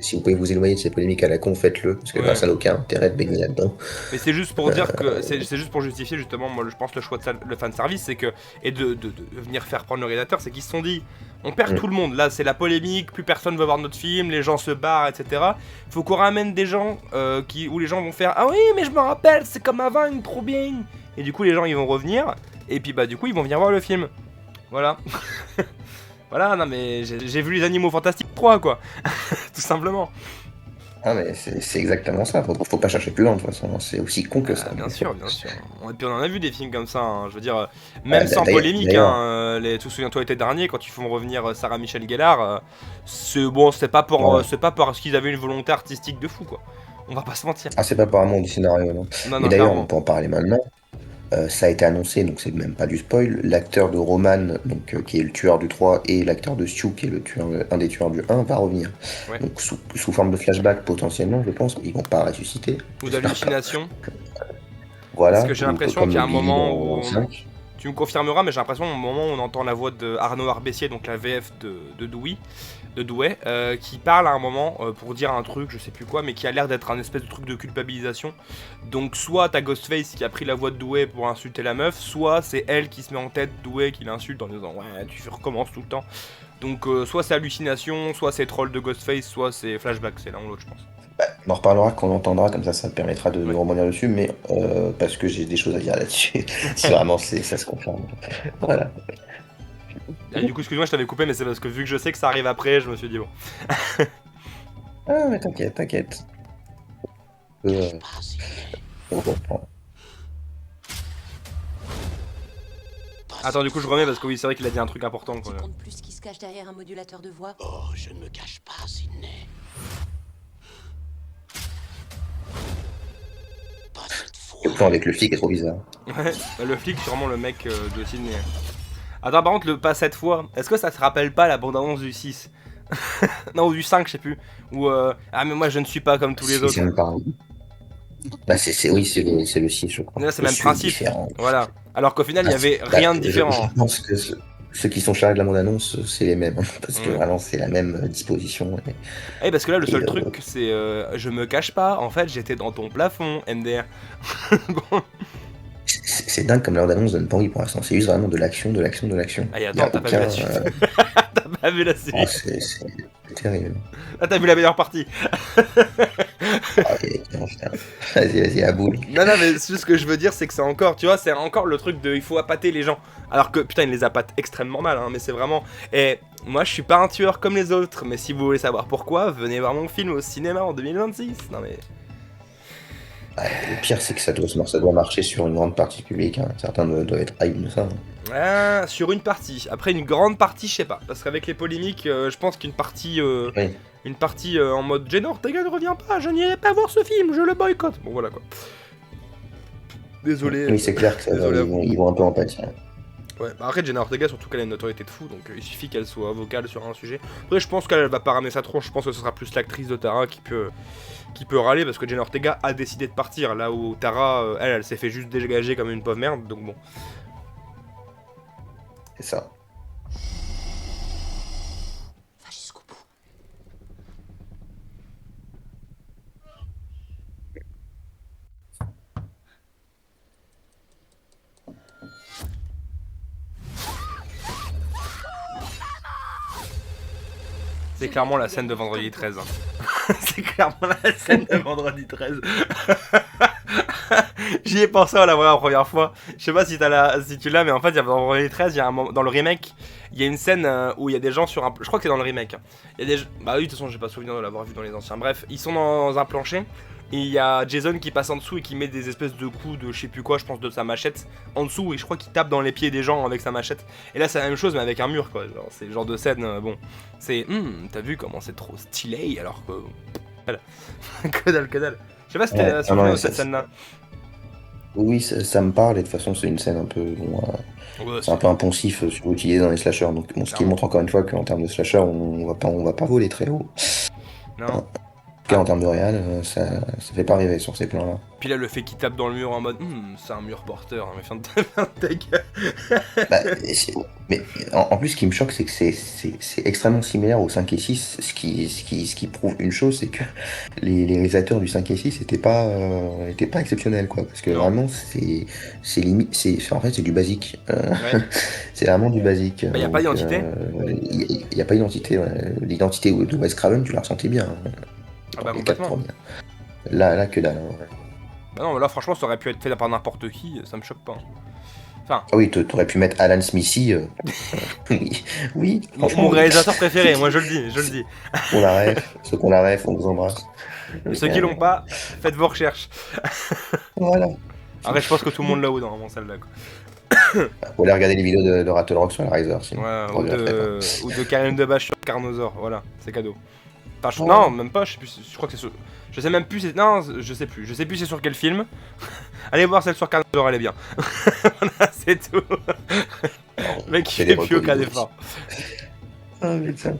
si vous pouvez vous éloigner de ces polémiques à la con, faites-le, parce que Ouais. là, ça n'a aucun intérêt de baigner là-dedans. Mais c'est juste pour dire que c'est juste pour justifier justement, moi je pense le choix de le fan service, c'est que et de venir faire prendre le réalisateur, c'est qu'ils se sont dit, on perd tout le monde. Là, c'est la polémique, plus personne veut voir notre film, les gens se barrent, etc. Faut qu'on ramène des gens où les gens vont faire ah oui, mais je me rappelle, c'est comme avant, trop bien. Et du coup, les gens ils vont revenir et puis bah du coup ils vont venir voir le film. Voilà. Voilà, non mais j'ai vu les Animaux Fantastiques 3 quoi. Tout simplement. Ah, mais c'est exactement ça. Faut pas chercher plus loin, de toute façon. C'est aussi con que ça. Bien sûr, bien sûr. Et puis on en a vu des films comme ça, hein. Je veux dire, Ah, même sans polémique, d'ailleurs, hein, Souviens-toi l'été dernier, quand ils font revenir Sarah Michelle Gellar, c'est bon, ouais. c'est pas parce qu'ils avaient une volonté artistique de fou, quoi. On va pas se mentir. Ah, c'est pas par amour du scénario, non. Non, Mais non, d'ailleurs, on clairement. peut en parler maintenant. Ça a été annoncé, donc c'est même pas du spoil. L'acteur de Roman, donc, qui est le tueur du 3, et l'acteur de Stu, qui est un des tueurs du 1, va revenir. Ouais. Donc sous forme de flashback potentiellement, je pense. Ils vont pas ressusciter. Ou J'espère pas. d'hallucination. Parce que Voilà, j'ai ou l'impression comme qu'il y a un Billy moment dans le où 5. tu me confirmeras, mais j'ai l'impression au moment où on entend la voix de Arnaud Arbessier, donc la VF de Douai, qui parle à un moment pour dire un truc, je sais plus quoi, mais qui a l'air d'être un espèce de truc de culpabilisation. Donc soit t'as Ghostface qui a pris la voix de Douai pour insulter la meuf, soit c'est elle qui se met en tête Douai qui l'insulte en disant ouais tu recommences tout le temps. Donc soit c'est hallucination, soit c'est troll de Ghostface, soit c'est flashback, c'est l'un ou l'autre je pense. On en reparlera quand on entendra, comme ça me permettra de Ouais. rebondir dessus, mais parce que j'ai des choses à dire là-dessus. Si vraiment ça se confirme. Voilà. Ah, du coup excuse-moi je t'avais coupé mais c'est parce que vu que je sais que ça arrive après, je me suis dit bon. Ah, mais t'inquiète, t'inquiète. Cache Euh, pas, Sidney. on comprend. Pas Attends du cette coup je remets fois. parce que oui c'est vrai qu'il a dit un truc important Tu quand même. comptes plus qui se cache derrière un modulateur de voix? Oh, je ne me cache pas, Sidney. Pas cette fois. Le plan avec le flic est trop bizarre. Ouais, le flic sûrement le mec de Sydney. Attends par contre le pas cette fois, est-ce que ça te rappelle pas la bande-annonce du 6? Non ou du 5 je sais plus. Ou ah mais moi je ne suis pas comme tous les Si ça autres. me parle. Bah, oui, c'est le 6, je crois. Là c'est Je le même suis principe. différent. Voilà. Alors qu'au final il Bah, y avait bah, rien de je différent. pense que ceux qui sont chargés de la bande-annonce, c'est les mêmes. Parce que Ouais. vraiment, c'est la même disposition. Eh parce que là le Et, seul truc c'est je me cache pas, en fait j'étais dans ton plafond MDR. Bon. c'est dingue comme la bande-annonce donne pas envie pour l'instant. C'est juste vraiment de l'action, de l'action, de l'action. Ah et Il n'y attends a t'as pas vu aucun. la suite. T'as pas vu la Oh, série. c'est terrible. Là t'as vu la meilleure partie. Ah, non, putain. Vas-y, à boule. Non, non, mais ce que je veux dire, c'est que c'est encore, tu vois, c'est encore le truc de il faut appâter les gens. Alors que, putain, il les appâte extrêmement mal, hein, mais c'est vraiment. Et moi, je suis pas un tueur comme les autres, mais si vous voulez savoir pourquoi, venez voir mon film au cinéma en 2026. Non, mais. Le pire, c'est que ça doit marcher sur une grande partie publique. Hein. Certains doivent être hype de ça. Hein. Ah, sur une partie. Après, une grande partie, je sais pas. Parce qu'avec les polémiques, je pense qu'une partie. Oui. Une partie en mode Jenna Ortega ne revient pas, je n'irai pas voir ce film, je le boycotte. Bon, voilà quoi. Désolé. Oui, c'est clair que Désolé à vous. ils vont un peu en pâtir. Ouais, bah après Jenna Ortega, surtout qu'elle a une notoriété de fou, donc il suffit qu'elle soit vocale sur un sujet. Après, je pense qu'elle va pas ramener sa tronche, je pense que ce sera plus l'actrice de Tara qui peut râler, parce que Jenna Ortega a décidé de partir, là où Tara, elle s'est fait juste dégager comme une pauvre merde, donc bon. C'est ça. Va jusqu'au bout. C'est clairement la scène de Vendredi 13. Hein. C'est clairement la scène de Vendredi 13. J'y ai pensé à la voir la première fois. Je sais pas si tu l'as, mais en fait, il y a dans Vendredi 13, il y a un moment, dans le remake, il y a une scène où il y a des gens sur un. Je crois que c'est dans le remake. Hein. Il y a des. Bah oui, de toute façon, j'ai pas souvenir de l'avoir vu dans les anciens. Bref, ils sont dans un plancher. Et il y a Jason qui passe en dessous et qui met des espèces de coups de je sais plus quoi, je pense de sa machette en dessous. Et je crois qu'il tape dans les pieds des gens avec sa machette. Et là, c'est la même chose, mais avec un mur, quoi. Genre, c'est le genre de scène, bon. C'est. T'as vu comment c'est trop stylé alors que. Voilà. Que dalle. Je sais pas si t'as Ouais, souvenir de cette scène-là. Oui, ça me parle, et de toute façon, c'est une scène un peu. Bon, Ouais, c'est un peu impensif utilisé dans les slashers. Donc, bon, ce qui Clairement. montre encore une fois qu'en termes de slasher, on va pas voler très haut. Non. En tout cas, en termes de réal, ça fait pas rêver sur ces plans-là. Puis là, le fait qu'il tape dans le mur en mode c'est un mur porteur, hein, mais fin de ta gueule. Bah, mais en plus, ce qui me choque, c'est que c'est extrêmement similaire au 5 et 6. Ce qui prouve une chose, c'est que les réalisateurs du 5 et 6 étaient pas exceptionnels, quoi. Parce que Non. vraiment, c'est limite, en fait, c'est du basique. Ouais. C'est vraiment du basique. Bah, y a pas d'identité. Il n'y a pas d'identité. Ouais. L'identité de Wes Craven, tu la ressentais bien. Hein, Ah dans bah les 4 complètement. premiers. Là, que dalle. Hein, ouais. Bah non, là franchement ça aurait pu être fait par n'importe qui, ça me choque pas. Enfin, Ah oui, t'aurais pu mettre Alan Smithy. Oui, oui, franchement, mon oui. réalisateur préféré, moi je le dis, je le dis. On la ref, ceux qu'on la ref, on vous embrasse. Et Donc, ceux qui l'ont pas, faites vos recherches. voilà. Après, je pense que tout le monde l'a haut dans celle-là. Quoi. Faut aller regarder les vidéos de Rattle Rock sur la Riser, sinon. Ouais, Je regretterai pas. ou de Karim Debache sur Carnosaur, voilà, c'est cadeau. Enfin, Ouais. non, même pas, je sais plus, je crois que c'est sur... Je sais même plus, non, je sais plus c'est sur quel film. Allez voir celle sur Carnosaur, elle est bien. Voilà, c'est tout. Le mec, C'est il des fait plus aucun recos effort. Ah, putain.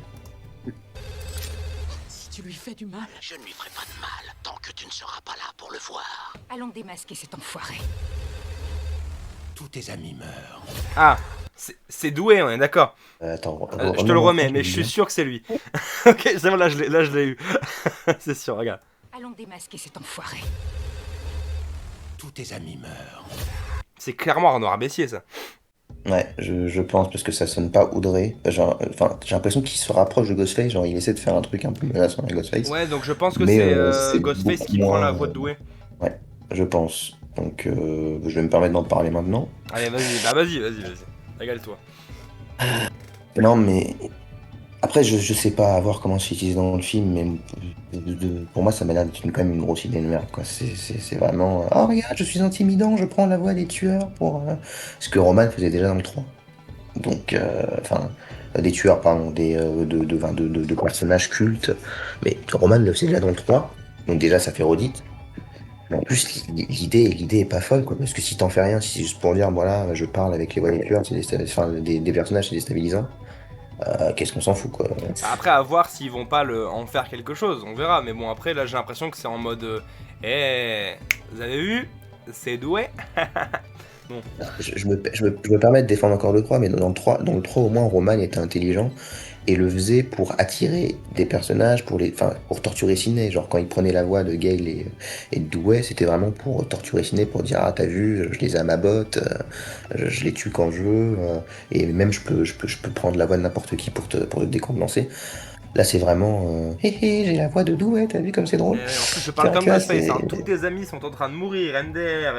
Si tu lui fais du mal, Je ne lui ferai pas de mal tant que tu ne seras pas là pour le voir. Allons démasquer cet enfoiré. Tous tes amis meurent. Ah, c'est doué, on est d'accord. Attends, Je te le remets, mais je suis sûr que c'est lui. Ok, c'est bon, là je l'ai eu. C'est sûr, regarde. Allons démasquer cet enfoiré. Tous tes amis meurent. C'est clairement Arnaud Bessier, ça. Ouais, je pense, parce que ça sonne pas Audrey. Enfin, j'ai l'impression qu'il se rapproche de Ghostface, genre il essaie de faire un truc un peu menaçant avec Ghostface. Ouais, donc je pense que Mais, c'est c'est Ghostface beaucoup qui prend la moins, voix de doué. Ouais, je pense. Donc je vais me permettre d'en parler maintenant. Allez, vas-y, bah vas-y. Régale-toi. Non, mais après, je sais pas à voir comment c'est utilisé dans le film, mais pour moi, ça m'a l'air d'être quand même une grosse idée de merde, quoi. C'est vraiment. Oh, regarde, je suis intimidant, je prends la voix des tueurs pour. Ce que Roman faisait déjà dans le 3. Donc, enfin, des tueurs, pardon, de personnages cultes. Mais Roman le faisait déjà dans le 3, donc déjà, ça fait redite. Mais en plus, l'idée est pas folle, quoi, parce que si t'en fais rien, si c'est juste pour dire, voilà, je parle avec les voix des tueurs, enfin, des personnages, c'est déstabilisant. Qu'est-ce qu'on s'en fout, quoi. Après, à voir s'ils vont pas en faire quelque chose, on verra. Mais bon, après, là, j'ai l'impression que c'est en mode. Vous avez vu? C'est doué. Bon. Je me permets de défendre encore le 3, mais dans le 3 au moins, Roman était intelligent et le faisait pour attirer des personnages, pour torturer Sidney. Genre quand il prenait la voix de Gale et de Dewey, c'était vraiment pour torturer Sidney, pour dire ah t'as vu, je les ai à ma botte, je les tue quand je veux, et même je peux prendre la voix de n'importe qui pour te décontenancer. Là c'est vraiment hé hé, j'ai la voix de Dewey, t'as vu comme c'est drôle. En plus, je parle Tu comme vois, Ghostface. c'est- Hein. Tous tes amis sont en train de mourir, Ender,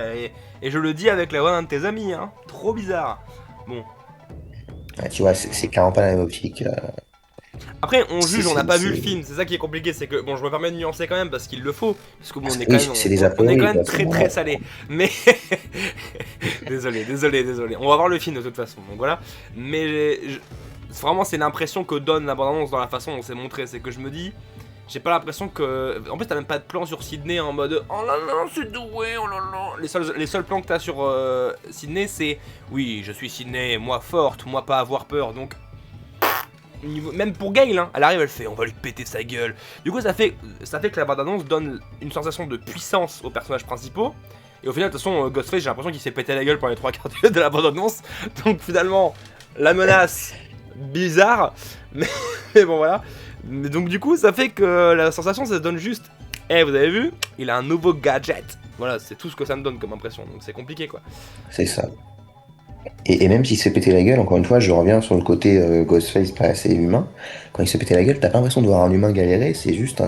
et je le dis avec la voix d'un de tes amis. Hein. Trop bizarre. Bon. Ouais, tu vois, c'est clairement pas la même optique. Après, on juge, on n'a pas vu le c'est- film, c'est ça qui est compliqué, c'est que, bon, je me permets de nuancer quand même, parce qu'il le faut, parce que bon, on est Oui, quand même, c'est des on est apéros, quand même quoi, très c'est très bon. salé, mais... désolé, on va voir le film de toute façon, donc voilà, mais vraiment c'est l'impression que donne la bande-annonce dans la façon dont c'est montré, c'est que je me dis, j'ai pas l'impression que... En plus t'as même pas de plan sur Sidney en mode, oh là là, c'est doué, oh là là, les seuls plans que t'as sur Sidney, c'est, oui, je suis Sidney, moi forte, moi pas avoir peur, donc... Même pour Gale, hein, elle arrive, elle fait on va lui péter sa gueule. Du coup, ça fait que la bande-annonce donne une sensation de puissance aux personnages principaux. Et au final, de toute façon, Ghostface, j'ai l'impression qu'il s'est pété la gueule pour les 3 quarts de la bande-annonce. Donc finalement, la menace, bizarre. Mais bon, voilà. Mais donc du coup, ça fait que la sensation, ça donne juste eh, vous avez vu, il a un nouveau gadget. Voilà, c'est tout ce que ça me donne comme impression. Donc c'est compliqué, quoi. C'est ça. Et même s'il se fait péter la gueule, encore une fois, je reviens sur le côté Ghostface pas assez humain. Quand il se fait péter la gueule, t'as pas l'impression de voir un humain galérer, c'est juste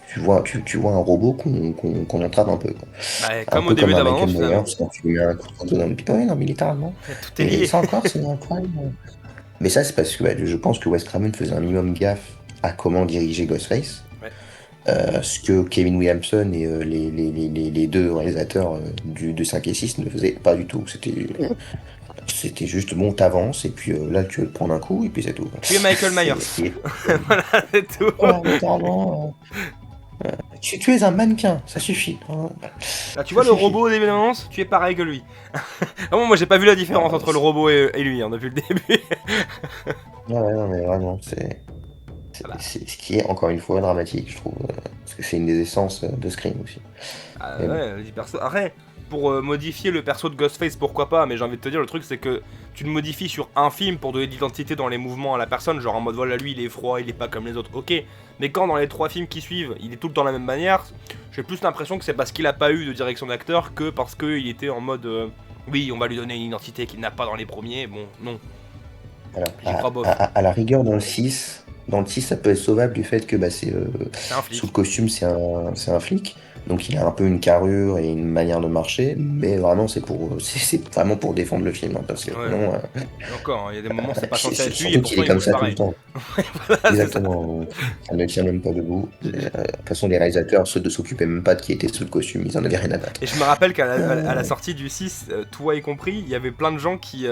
tu vois un robot qu'on entrave un peu, quoi. Bah, Un comme au peu début de comme la un bande-annonce, Michael finalement. Myers quand tu lui mets un coup de couteau dans le pied. Ouais, non, mais littéralement. Tout est Et lié. ça encore, c'est incroyable. Mais ça, c'est parce que je pense que Wes Craven faisait un minimum gaffe à comment diriger Ghostface. Ouais. Ce que Kevin Williamson et les deux réalisateurs du 5 et 6 ne faisaient pas du tout. C'était juste bon, t'avances et puis là tu veux te prendre un coup et puis c'est tout. Tu es Michael Myers. C'est- Voilà, c'est tout. Ouais, littéralement, tu es un mannequin, ça suffit. Là, tu vois Ça le suffit. robot au début de l'annonce, tu es pareil que lui. Vraiment, moi j'ai pas vu la différence entre le robot et lui hein, depuis le début. Ouais, non, mais vraiment, c'est ce qui est encore une fois dramatique, je trouve. Parce que c'est une des essences de Scream aussi. Ah Mais bon. ouais, les persos. Arrête, pour modifier le perso de Ghostface, pourquoi pas, mais j'ai envie de te dire, le truc c'est que tu le modifies sur un film pour donner de l'identité dans les mouvements à la personne, genre en mode voilà, lui il est froid, il est pas comme les autres, ok. Mais quand dans les 3 films qui suivent, il est tout le temps de la même manière, j'ai plus l'impression que c'est parce qu'il a pas eu de direction d'acteur que parce qu'il était en mode oui, on va lui donner une identité qu'il n'a pas dans les premiers, bon, non. Alors, J'y crois bof. à la rigueur, dans le 6, ça peut être sauvable du fait que c'est C'est un flic. sous le costume, c'est un flic. Donc il a un peu une carrure et une manière de marcher, mais vraiment c'est vraiment pour défendre le film, hein, parce que Ouais. sinon, Et encore, il y a des moments c'est pas censé être lui et surtout qu'il pourtant est il comme bouge ça tout le pareil. temps. Voilà, c'est ça. Exactement, ça ne tient même pas debout. De toute façon, les réalisateurs, ceux ne s'occupaient même pas de qui était sous le costume, ils en avaient rien à battre. Et je me rappelle qu'à à la Euh, sortie du 6, toi y compris, il y avait plein de gens qui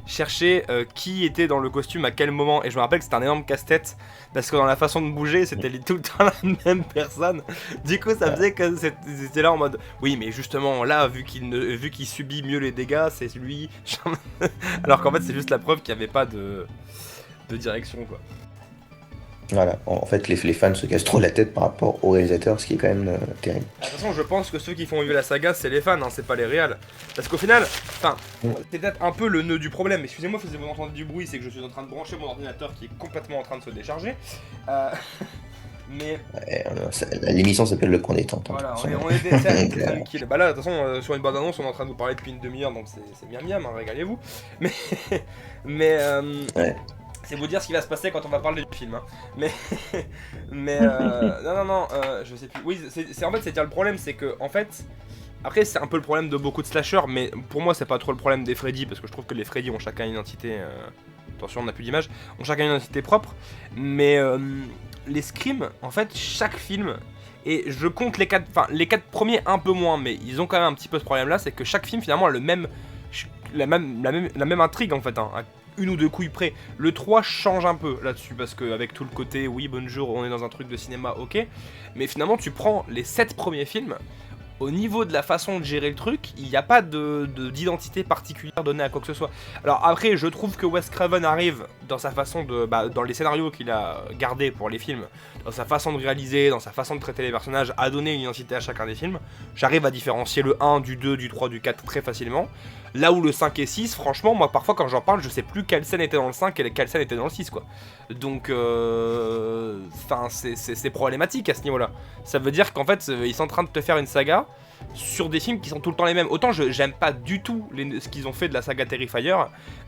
cherchaient qui était dans le costume à quel moment. Et je me rappelle que c'était un énorme casse-tête parce que dans la façon de bouger, c'était tout le temps la même personne. Du coup, ça faisait que c'était là en mode oui, mais justement là, vu qu'il subit mieux les dégâts, c'est lui. Alors qu'en fait, c'est juste la preuve qu'il n'y avait pas de direction quoi. Voilà, en fait, les fans se cassent trop la tête par rapport aux réalisateurs, ce qui est quand même terrible. De toute façon, je pense que ceux qui font vivre la saga, c'est les fans, hein, c'est pas les réals. Parce qu'au final, enfin, c'est peut-être un peu le nœud du problème. Excusez-moi si vous entendez du bruit, c'est que je suis en train de brancher mon ordinateur qui est complètement en train de se décharger. Mais Ouais, l'émission s'appelle Le Coin Détente. voilà, Hein, on est des tranquilles. Bah là, de toute façon, sur une bande-annonce, on est en train de vous parler depuis une demi-heure, donc c'est miam miam, hein, régalez-vous. Mais, mais ouais. c'est vous dire ce qui va se passer quand on va parler du film. Hein. Mais, non, je sais plus. Oui, en fait, c'est dire le problème, c'est que, en fait, après, c'est un peu le problème de beaucoup de slashers, mais pour moi, c'est pas trop le problème des Freddy, parce que je trouve que les Freddy ont chacun une identité. Attention, on n'a plus d'image, ont chacun une identité propre, mais les Scream, en fait, chaque film. Et je compte les quatre premiers un peu moins, mais ils ont quand même un petit peu ce problème-là, c'est que chaque film finalement a la même intrigue en fait, hein, à une ou deux couilles près. Le 3 change un peu là-dessus, parce qu'avec tout le côté, oui, bonjour, on est dans un truc de cinéma, ok. Mais finalement, tu prends les 7 premiers films, au niveau de la façon de gérer le truc, il n'y a pas d'identité particulière donnée à quoi que ce soit. Alors après, je trouve que Wes Craven arrive dans sa façon de... dans les scénarios qu'il a gardés pour les films, dans sa façon de réaliser, dans sa façon de traiter les personnages, à donner une identité à chacun des films. J'arrive à différencier le 1, du 2, du 3, du 4 très facilement. Là où le 5 et 6, franchement, moi parfois quand j'en parle, je sais plus quelle scène était dans le 5 et quelle scène était dans le 6 quoi. Donc, enfin, c'est problématique à ce niveau-là. Ça veut dire qu'en fait, ils sont en train de te faire une saga sur des films qui sont tout le temps les mêmes. Autant j'aime pas du tout ce qu'ils ont fait de la saga Terrifier,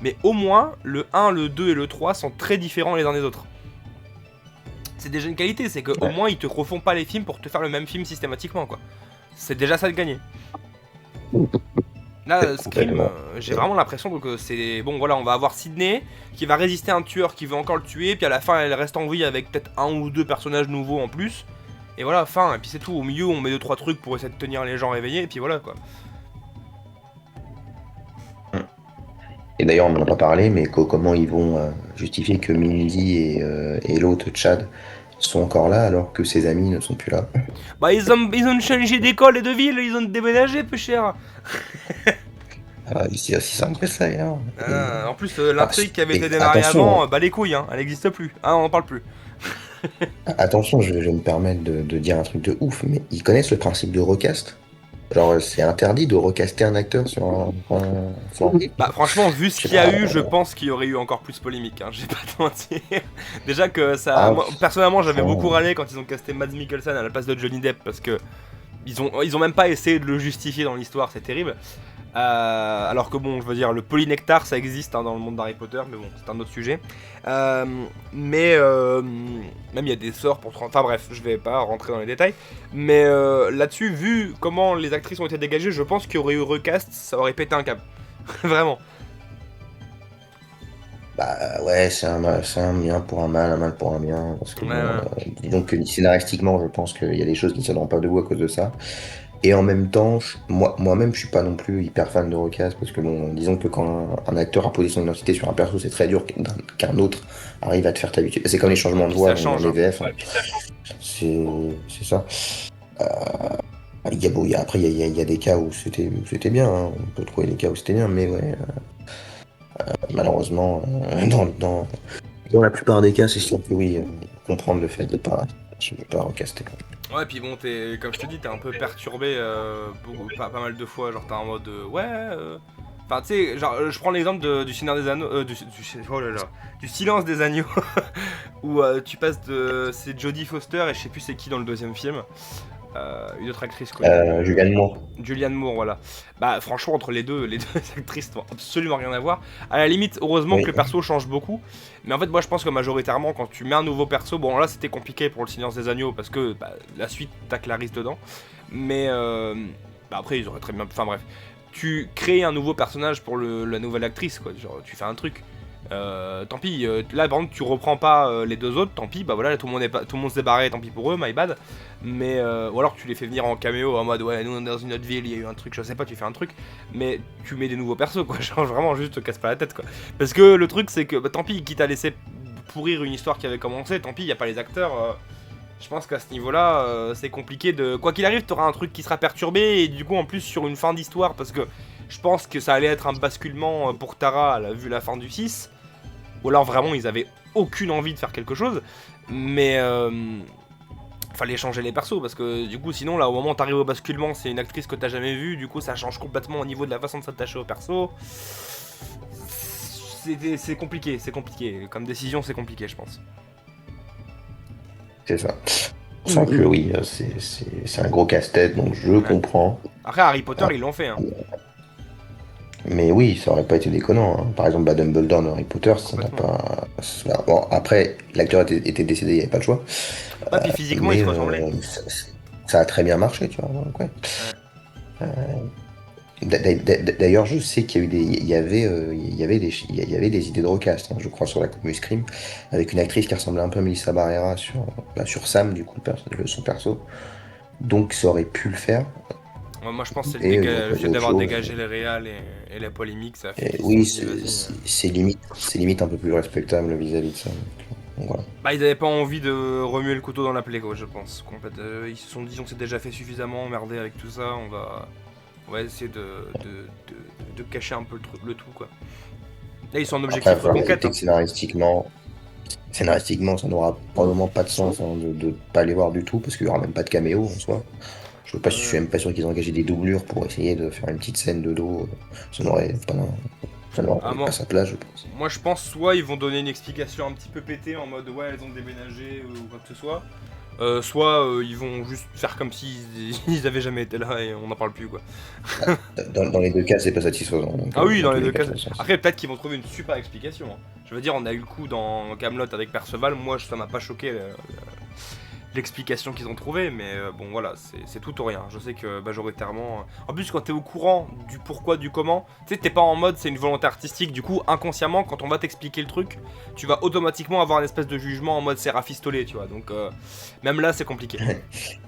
mais au moins le 1, le 2 et le 3 sont très différents les uns des autres. C'est déjà une qualité, c'est qu'au moins ils te refont pas les films pour te faire le même film systématiquement quoi. C'est déjà ça de gagner. Là, Scream, j'ai vraiment l'impression que c'est... Bon voilà, on va avoir Sidney qui va résister à un tueur qui veut encore le tuer, puis à la fin elle reste en vie avec peut-être un ou deux personnages nouveaux en plus. Et voilà, fin, et puis c'est tout. Au milieu, on met 2-3 trucs pour essayer de tenir les gens réveillés, et puis voilà quoi. Et d'ailleurs, on n'en a pas parlé, mais comment ils vont justifier que Mindy et l'autre, Chad, sont encore là alors que ses amis ne sont plus là. Bah, ils ont changé d'école et de ville, ils ont déménagé, peu cher. Ah, c'est aussi simple que ça, alors. En plus, l'intrigue qui avait été Et démarrée attention, avant, bah les couilles, hein, elle n'existe plus. Ah, on en parle plus. attention, je vais me permettre de dire un truc de ouf, mais ils connaissent le principe de recast. Genre, c'est interdit de recaster un acteur sur un film. Bah franchement, vu ce Je sais qu'il y a pas, eu, je pense qu'il y aurait eu encore plus polémique, hein, je vais pas te mentir. Déjà que ça... Ah, moi, personnellement, j'avais franchement. beaucoup râlé quand ils ont casté Mads Mikkelsen à la place de Johnny Depp, parce que ils ont même pas essayé de le justifier dans l'histoire, c'est terrible. Alors que bon, je veux dire, le polynectar, ça existe hein, dans le monde d'Harry Potter, mais bon, c'est un autre sujet. Même il y a des sorts pour... Enfin bref, je vais pas rentrer dans les détails. Mais là-dessus, vu comment les actrices ont été dégagées, je pense qu'il y aurait eu recast, ça aurait pété un câble. Vraiment. Bah ouais, c'est un bien pour un mal pour un bien. Parce que, Ouais, bon, ouais. disons que scénaristiquement, je pense qu'il y a des choses qui ne tiendront pas debout à cause de ça. Et en même temps, moi-même, je suis pas non plus hyper fan de recast parce que bon, disons que quand un acteur a posé son identité sur un perso, c'est très dur qu'un autre arrive à te faire t'habituer. C'est comme les changements de Puis voix ça dans change. les Hein. VF. Hein. C'est ça. Euh, après, il y a des cas où c'était bien. Hein. On peut trouver des cas où c'était bien, mais ouais, malheureusement, dans la plupart des cas, c'est sûr que oui, comprendre le fait de ne pas recaster. Ouais, puis bon, comme je te dis, t'es un peu perturbé pas mal de fois. Genre, t'es en mode ouais. Enfin, tu sais, genre, je prends l'exemple du Seigneur des Anneaux, oh là là, du Silence des Agneaux, où tu passes de. C'est Jodie Foster et je sais plus c'est qui dans le deuxième film. Une autre actrice connue. Julianne Moore. Julianne Moore, voilà. Bah, franchement, entre les deux actrices n'ont absolument rien à voir. À la limite, heureusement Oui. que le perso change beaucoup. Mais en fait, moi, je pense que majoritairement, quand tu mets un nouveau perso, bon, là, c'était compliqué pour le Silence des Agneaux parce que la suite, t'as Clarisse dedans. Mais après, ils auraient très bien. Enfin bref. Tu crées un nouveau personnage pour la nouvelle actrice, quoi. Genre, tu fais un truc. Tant pis, là par exemple tu reprends pas les deux autres, tant pis, bah voilà, tout le monde s'est barré, tant pis pour eux, my bad. Mais ou alors tu les fais venir en caméo en mode ouais, nous on est dans une autre ville, il y a eu un truc, je sais pas, tu fais un truc, mais tu mets des nouveaux persos quoi, genre vraiment juste te casse pas la tête quoi. Parce que le truc c'est que bah, tant pis, quitte à laisser pourrir une histoire qui avait commencé, tant pis, y a pas les acteurs. Je pense qu'à ce niveau-là, c'est compliqué de. Quoi qu'il arrive, t'auras un truc qui sera perturbé et du coup en plus sur une fin d'histoire parce que je pense que ça allait être un basculement pour Tara vu la fin du 6. Ou alors vraiment ils avaient aucune envie de faire quelque chose. Mais fallait changer les persos parce que du coup sinon là au moment où t'arrives au basculement c'est une actrice que t'as jamais vue. Du coup ça change complètement au niveau de la façon de s'attacher au perso. C'est compliqué, c'est compliqué. Comme décision c'est compliqué je pense. C'est ça. C'est ça que oui, c'est un gros casse-tête, donc je comprends. Après Harry Potter ils l'ont fait hein. Mais oui, ça aurait pas été déconnant. Hein. Par exemple, bah, Dumbledore dans Harry Potter, ça n'a pas. Bon, après, l'acteur était décédé, il n'y avait pas le choix. Ah, puis physiquement, il se ressemblait. Ça a très bien marché, tu vois. Donc, ouais. D'ailleurs, je sais qu'il y a eu il y avait des idées de recast, hein, je crois, sur la Comus Crime, avec une actrice qui ressemblait un peu à Melissa Barrera sur Sam, du coup, son perso. Donc, ça aurait pu le faire. Ouais, moi, je pense que c'est le fait d'avoir dégagé les réals et la polémique, ça a fait. Oui, c'est limite un peu plus respectable vis-à-vis de ça. Donc, voilà. Bah, ils avaient pas envie de remuer le couteau dans la plaie, quoi, je pense. Ils se sont dit, on s'est déjà fait suffisamment emmerder avec tout ça, on va essayer de cacher un peu le tout, quoi. Là, ils sont en objectif de conquête. Hein. Scénaristiquement, ça n'aura probablement pas de sens hein, de pas les voir du tout, parce qu'il n'y aura même pas de caméo en soi. Je suis même pas sûr qu'ils ont engagé des doublures pour essayer de faire une petite scène de dos. Ça n'aurait pas sa place, je pense. Moi, je pense soit ils vont donner une explication un petit peu pétée en mode ouais, elles ont déménagé ou quoi que ce soit. Soit ils vont juste faire comme s'ils avaient jamais été là et on n'en parle plus quoi. Dans les deux cas, c'est pas satisfaisant. Donc, oui, dans les deux cas. Après, peut-être qu'ils vont trouver une super explication. Hein. Je veux dire, on a eu le coup dans Camelot avec Perceval. Moi, ça m'a pas choqué l'explication qu'ils ont trouvée, mais bon, voilà, c'est tout ou rien. Je sais que majoritairement. En plus, quand t'es au courant du pourquoi, du comment, tu sais, t'es pas en mode c'est une volonté artistique. Du coup, inconsciemment, quand on va t'expliquer le truc, tu vas automatiquement avoir une espèce de jugement en mode c'est rafistolé, tu vois. Donc, même là, c'est compliqué.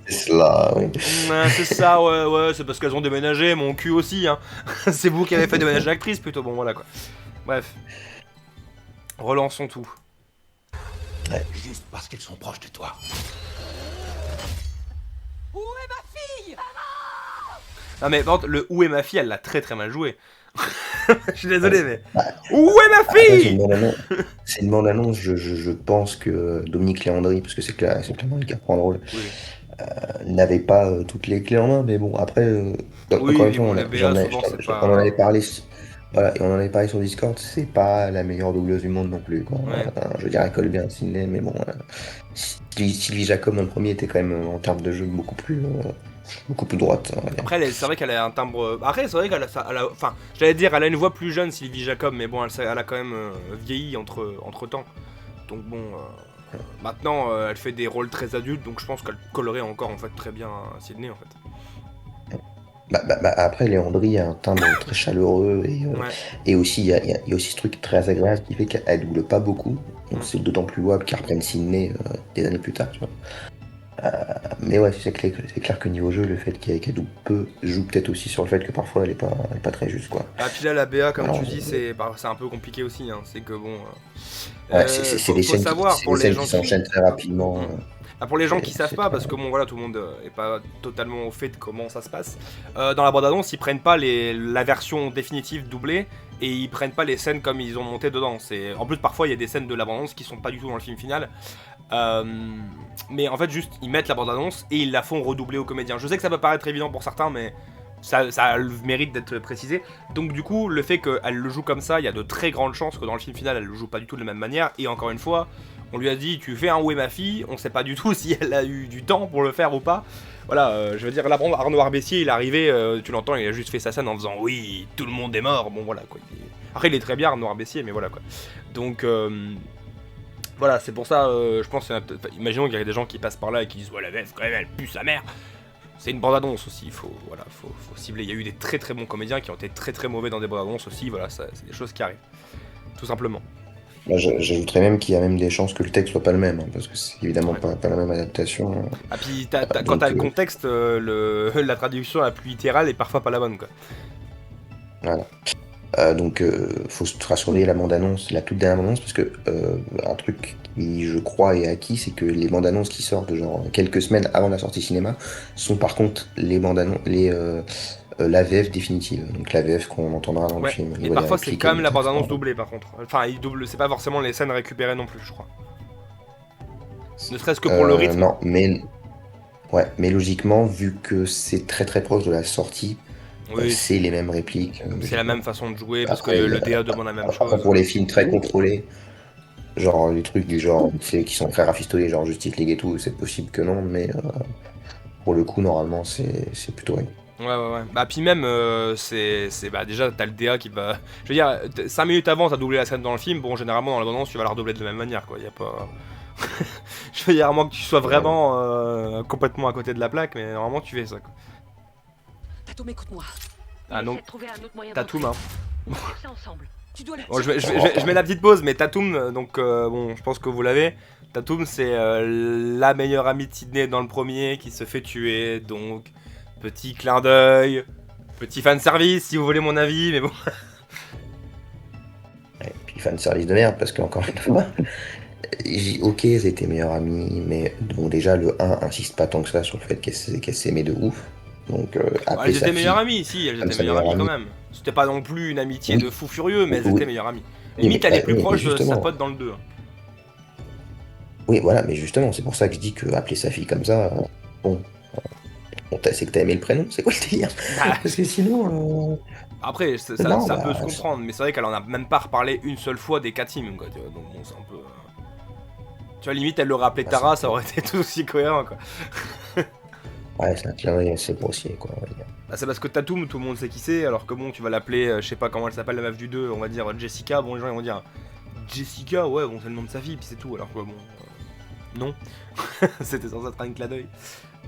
C'est cela, oui. C'est ça, ouais, c'est parce qu'elles ont déménagé, mon cul aussi, hein. C'est vous qui avez fait déménager l'actrice plutôt, bon, voilà quoi. Bref. Relançons tout. Ouais. Juste parce qu'elles sont proches de toi. Où est ma fille? Non mais par contre, le où est ma fille, elle l'a très très mal joué. Je suis désolé mais... Où est ma fille? C'est une bande-annonce, je pense que Dominique Léandri, parce que c'est clairement le qui reprend le rôle, oui. N'avait pas toutes les clés en main, mais bon, après, encore une fois, on en avait parlé... Voilà, et on en avait parlé sur Discord, c'est pas la meilleure doubleuse du monde non plus. Quoi. Ouais. Je veux dire, elle colle bien à Sydney, mais bon, Sylvie Jacob dans le premier était quand même en termes de jeu beaucoup plus droite. Après, c'est vrai qu'elle a un timbre. Après, c'est vrai qu'elle a. Enfin, j'allais dire, elle a une voix plus jeune, Sylvie Jacob, mais bon, elle a quand même vieilli entre temps. Donc bon, maintenant, elle fait des rôles très adultes, donc je pense qu'elle collerait encore en fait très bien à Sydney en fait. Après, Léandri a un timbre très chaleureux et aussi il y a aussi ce truc très agréable qui fait qu'elle double pas beaucoup. Donc c'est d'autant plus louable qu'elle reprenne Sydney des années plus tard, tu vois. Mais ouais, c'est clair que niveau jeu, le fait qu'elle double peu joue peut-être aussi sur le fait que parfois elle est pas très juste, quoi. Ah, puis là, la BA, comme tu dis, c'est un peu compliqué aussi. Hein. C'est que bon. C'est des scènes qui s'enchaînent très rapidement. Pour les gens qui savent pas, parce que bon voilà, tout le monde est pas totalement au fait de comment ça se passe. Dans la bande-annonce, ils prennent pas la version définitive doublée et ils prennent pas les scènes comme ils ont monté dedans. En plus, parfois il y a des scènes de la bande-annonce qui sont pas du tout dans le film final. Mais en fait, juste ils mettent la bande-annonce et ils la font redoubler aux comédiens. Je sais que ça peut paraître évident pour certains, mais ça a le mérite d'être précisé. Donc du coup, le fait qu'elle le joue comme ça, il y a de très grandes chances que dans le film final, elle le joue pas du tout de la même manière. Et encore une fois, on lui a dit, tu fais un où est ma fille, on sait pas du tout si elle a eu du temps pour le faire ou pas. Voilà, je veux dire, là, Arnaud Arbessier, il est arrivé, tu l'entends, il a juste fait sa scène en faisant, oui, tout le monde est mort, bon voilà quoi. Après, il est très bien, Arnaud Arbessier, mais voilà quoi. Donc, voilà, c'est pour ça, je pense, imaginons qu'il y a des gens qui passent par là et qui disent, ouais, la meuf, quand même, elle pue sa mère. C'est une bande-annonce aussi, voilà, faut cibler. Il y a eu des très très bons comédiens qui ont été très très mauvais dans des bandes-annonces aussi, voilà, c'est des choses qui arrivent. Tout simplement. Moi, j'ajouterais même qu'il y a même des chances que le texte soit pas le même, hein, parce que c'est évidemment Ouais. pas la même adaptation. Ah puis quand Donc, t'as le contexte, la traduction la plus littérale est parfois pas la bonne quoi. voilà. Donc, faut se surveiller la bande-annonce, la toute dernière bande-annonce, parce que un truc qui, je crois, est acquis, c'est que les bandes-annonces qui sortent genre quelques semaines avant la sortie cinéma sont par contre les bandes-annonces, la VF définitive, donc la VF qu'on entendra dans le Ouais. film. Au Et niveau des parfois c'est répliques quand et même du la texte, bande-annonce pardon. doublée par contre. Enfin, il double, c'est pas forcément les scènes récupérées non plus, je crois. Ne serait-ce que pour le rythme. Non, mais logiquement, vu que c'est très très proche de la sortie, Oui, c'est les mêmes répliques, c'est la même logiquement. façon de jouer parce que Après, le DA demande la même après, chose. pour les films très contrôlés, genre les trucs du genre, tu sais, qui sont très rafistolés, genre Justice League et tout, c'est possible que non, mais pour le coup, normalement, c'est plutôt vrai. Ouais. Bah puis même, bah déjà t'as le DA qui va... Je veux dire, 5 minutes avant t'as doublé la scène dans le film, bon généralement dans la bande-annonce tu vas la redoubler de la même manière quoi, y a pas... Je veux dire, à moins que tu sois vraiment complètement à côté de la plaque, mais normalement tu fais ça quoi. Tatum, écoute-moi. Ah donc, Essaie de trouver un autre moyen Tatum d'entrer. hein. On fait ça ensemble. Tu dois le Bon, je mets la petite pause, mais Tatum, donc bon, je pense que vous l'avez. Tatum, c'est la meilleure amie de Sydney dans le premier qui se fait tuer, donc petit clin d'œil, petit fan service si vous voulez mon avis, mais bon. Et puis fan service de merde, parce qu'encore une fois, ok, ils étaient meilleurs amis, mais bon, déjà, le 1 insiste pas tant que ça sur le fait qu'elle s'aimait de ouf. Donc, Bah, appeler elles sa étaient fille meilleures amies, si, elles comme étaient sa meilleures meilleure amies quand amie. même. C'était pas non plus une amitié Oui. de fou furieux, mais elles Oui. étaient meilleures amies. Oui, Limite, elle est plus mais proche de sa justement. pote dans le 2. Oui, voilà, mais justement, c'est pour ça que je dis que appeler sa fille comme ça, bon, c'est que t'as aimé le prénom, c'est quoi le délire? Bah, Parce que sinon, après, non, ça peut se bah, comprendre, mais c'est vrai qu'elle en a même pas reparlé une seule fois des 4 teams, quoi. Tu vois, donc bon, c'est un peu. Tu vois, limite, elle l'aurait appelé bah, Tara, ça aurait été tout aussi cohérent, quoi. ouais, c'est un clin d'œil assez grossier, quoi, on va dire. Bah, c'est parce que Tatum, tout le monde sait qui c'est, alors que bon, tu vas l'appeler, je sais pas comment elle s'appelle, la meuf du 2, on va dire Jessica, bon, les gens ils vont dire Jessica, ouais, bon, c'est le nom de sa fille, puis c'est tout, alors que bon. Non. C'était censé être un clin d'œil.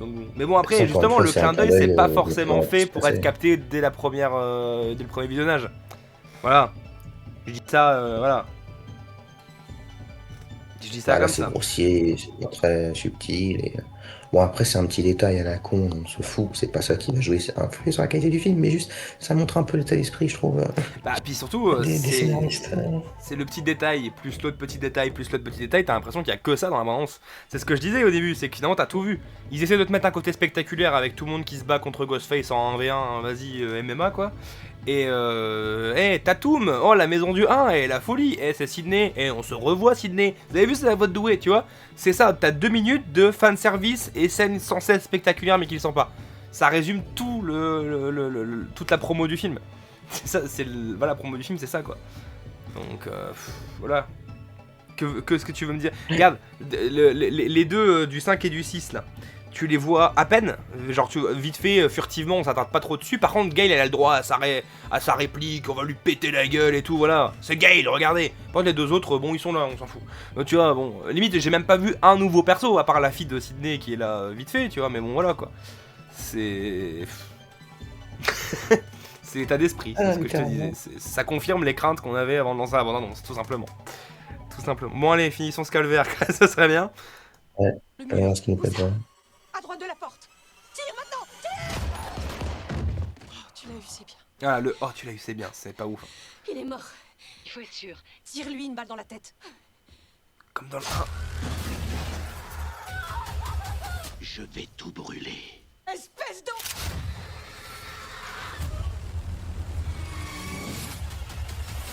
Donc, bon. Mais bon, après, Encore une justement, fois, le c'est un clin d'œil, clin c'est d'œil, pas de forcément pouvoir fait se pour passer. être capté dès le premier visionnage. Voilà. Je dis ça, voilà. Je dis ça Voilà, comme c'est ça. grossier, c'est très subtil. Et... Bon, après, c'est un petit détail à la con, on se fout, c'est pas ça qui va influer sur la qualité du film, mais juste, ça montre un peu l'état d'esprit, je trouve, Bah, puis surtout, des scénaristes. c'est le petit détail, plus l'autre petit détail, plus l'autre petit détail, t'as l'impression qu'il y a que ça dans la bande-annonce. C'est ce que je disais au début, c'est que finalement t'as tout vu. Ils essaient de te mettre un côté spectaculaire avec tout le monde qui se bat contre Ghostface en 1v1, hein, vas-y, MMA quoi. Et Tatum, oh la maison du 1, et la folie, c'est Sydney, et on se revoit Sydney. Vous avez vu, c'est la voix de doué, tu vois. C'est ça, t'as 2 minutes de fanservice et scènes sans cesse spectaculaires mais qui le sont pas. Ça résume tout toute la promo du film. C'est ça, voilà, la promo du film, c'est ça quoi. Donc voilà. Que ce que tu veux me dire? Regarde, les deux du 5 et du 6 là. Tu les vois à peine, genre vite fait, furtivement, on s'attarde pas trop dessus. Par contre, Gale, elle a le droit à sa réplique, on va lui péter la gueule et tout, voilà. C'est Gale, regardez. Par contre, les deux autres, bon, ils sont là, on s'en fout. Donc, tu vois, bon, limite, j'ai même pas vu un nouveau perso, à part la fille de Sydney qui est là vite fait, tu vois, mais bon, voilà quoi. C'est. C'est l'état d'esprit, c'est ce que je te disais. Ça confirme les craintes qu'on avait avant de lancer la bande-annonce, tout simplement. Tout simplement. Bon, allez, finissons ce calvaire, ça serait bien. Ouais, Le alors, mur. ce qui nous plaît pas. À droite de la porte. Tire maintenant. Tire. Oh, tu l'as eu, c'est bien. Ah, oh, tu l'as eu, c'est bien, c'est pas ouf. Il est mort. Il faut être sûr. Tire-lui une balle dans la tête. Comme dans le 1. Je vais tout brûler. Espèce d'eau.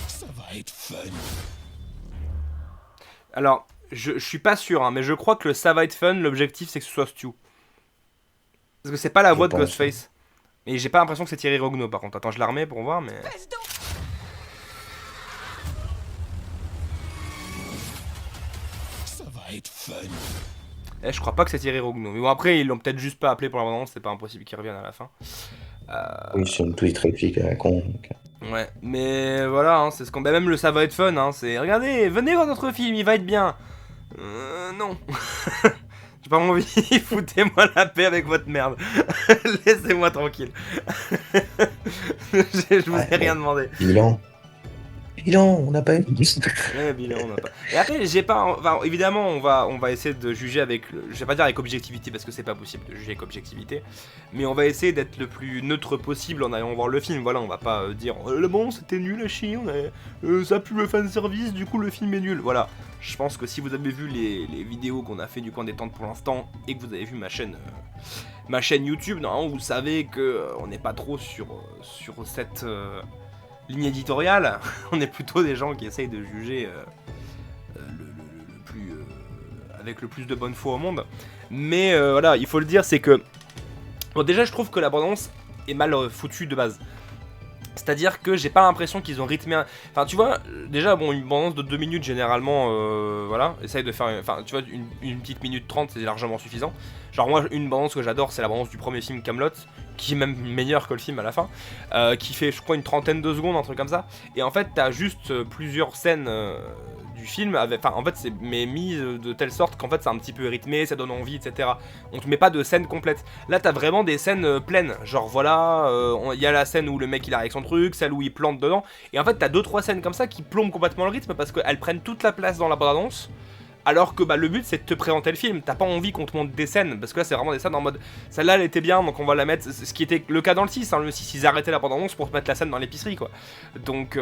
Ça va être fun. Alors, je suis pas sûr, hein, mais je crois que le ça va être fun, l'objectif c'est que ce soit Stu. Parce que c'est pas la voix de pense. Ghostface. Et j'ai pas l'impression que c'est Thierry Rogno par contre. Attends, je la remets pour voir, mais. Espèce d'eau. Ça va être fun. Je crois pas que c'est Thierry Rogno. Mais bon, après, ils l'ont peut-être juste pas appelé pour la bande-annonce, c'est pas impossible qu'il revienne à la fin. Oui, c'est une tweet réplique à la con. Donc. Ouais, mais voilà, hein, c'est ce qu'on. Bah, même le ça va être fun, hein, c'est. Regardez, venez voir notre film, il va être bien. Non. J'ai pas envie, foutez-moi la paix avec votre merde. Laissez-moi tranquille. Je vous ai rien demandé. Bilan, on n'a pas eu. Ouais, bilan, on n'a pas. Et après, j'ai pas. Enfin, évidemment, on va essayer de juger avec. Je vais pas dire avec objectivité parce que c'est pas possible de juger avec objectivité. Mais on va essayer d'être le plus neutre possible en allant voir le film. Voilà, on va pas dire bon, c'était nul à chier, ça pue le fanservice, du coup le film est nul. Voilà. Je pense que si vous avez vu les vidéos qu'on a fait du coin des tentes pour l'instant et que vous avez vu ma chaîne YouTube, normalement vous savez que on n'est pas trop sur cette. Ligne éditoriale, on est plutôt des gens qui essayent de juger le plus avec le plus de bonne foi au monde. Mais voilà, il faut le dire, c'est que bon, déjà je trouve que la bande-annonce est mal foutue de base. C'est-à-dire que j'ai pas l'impression qu'ils ont rythmé. Enfin, tu vois, déjà, bon, une bande-annonce de 2 minutes généralement, voilà, essaye de faire. Enfin, tu vois, une petite minute 30, c'est largement suffisant. Genre, moi, une bande-annonce que j'adore, c'est la bande-annonce du premier film Kaamelott, qui est même meilleure que le film à la fin, qui fait, je crois, une trentaine de secondes, un truc comme ça. Et en fait, t'as juste plusieurs scènes du film, enfin, en fait, c'est mis de telle sorte qu'en fait, c'est un petit peu rythmé, ça donne envie, etc. On te met pas de scène complète. Là, t'as vraiment des scènes pleines. Genre, voilà, il y a la scène où le mec il arrive avec son truc, celle où il plante dedans. Et en fait, t'as 2-3 scènes comme ça qui plombent complètement le rythme parce qu'elles prennent toute la place dans la bande-annonce. Alors que bah, le but c'est de te présenter le film, t'as pas envie qu'on te montre des scènes, parce que là c'est vraiment des scènes en mode celle-là elle était bien donc on va la mettre, ce qui était le cas dans le 6, hein. Le 6 ils arrêtaient la bande-annonce pour te mettre la scène dans l'épicerie quoi. Donc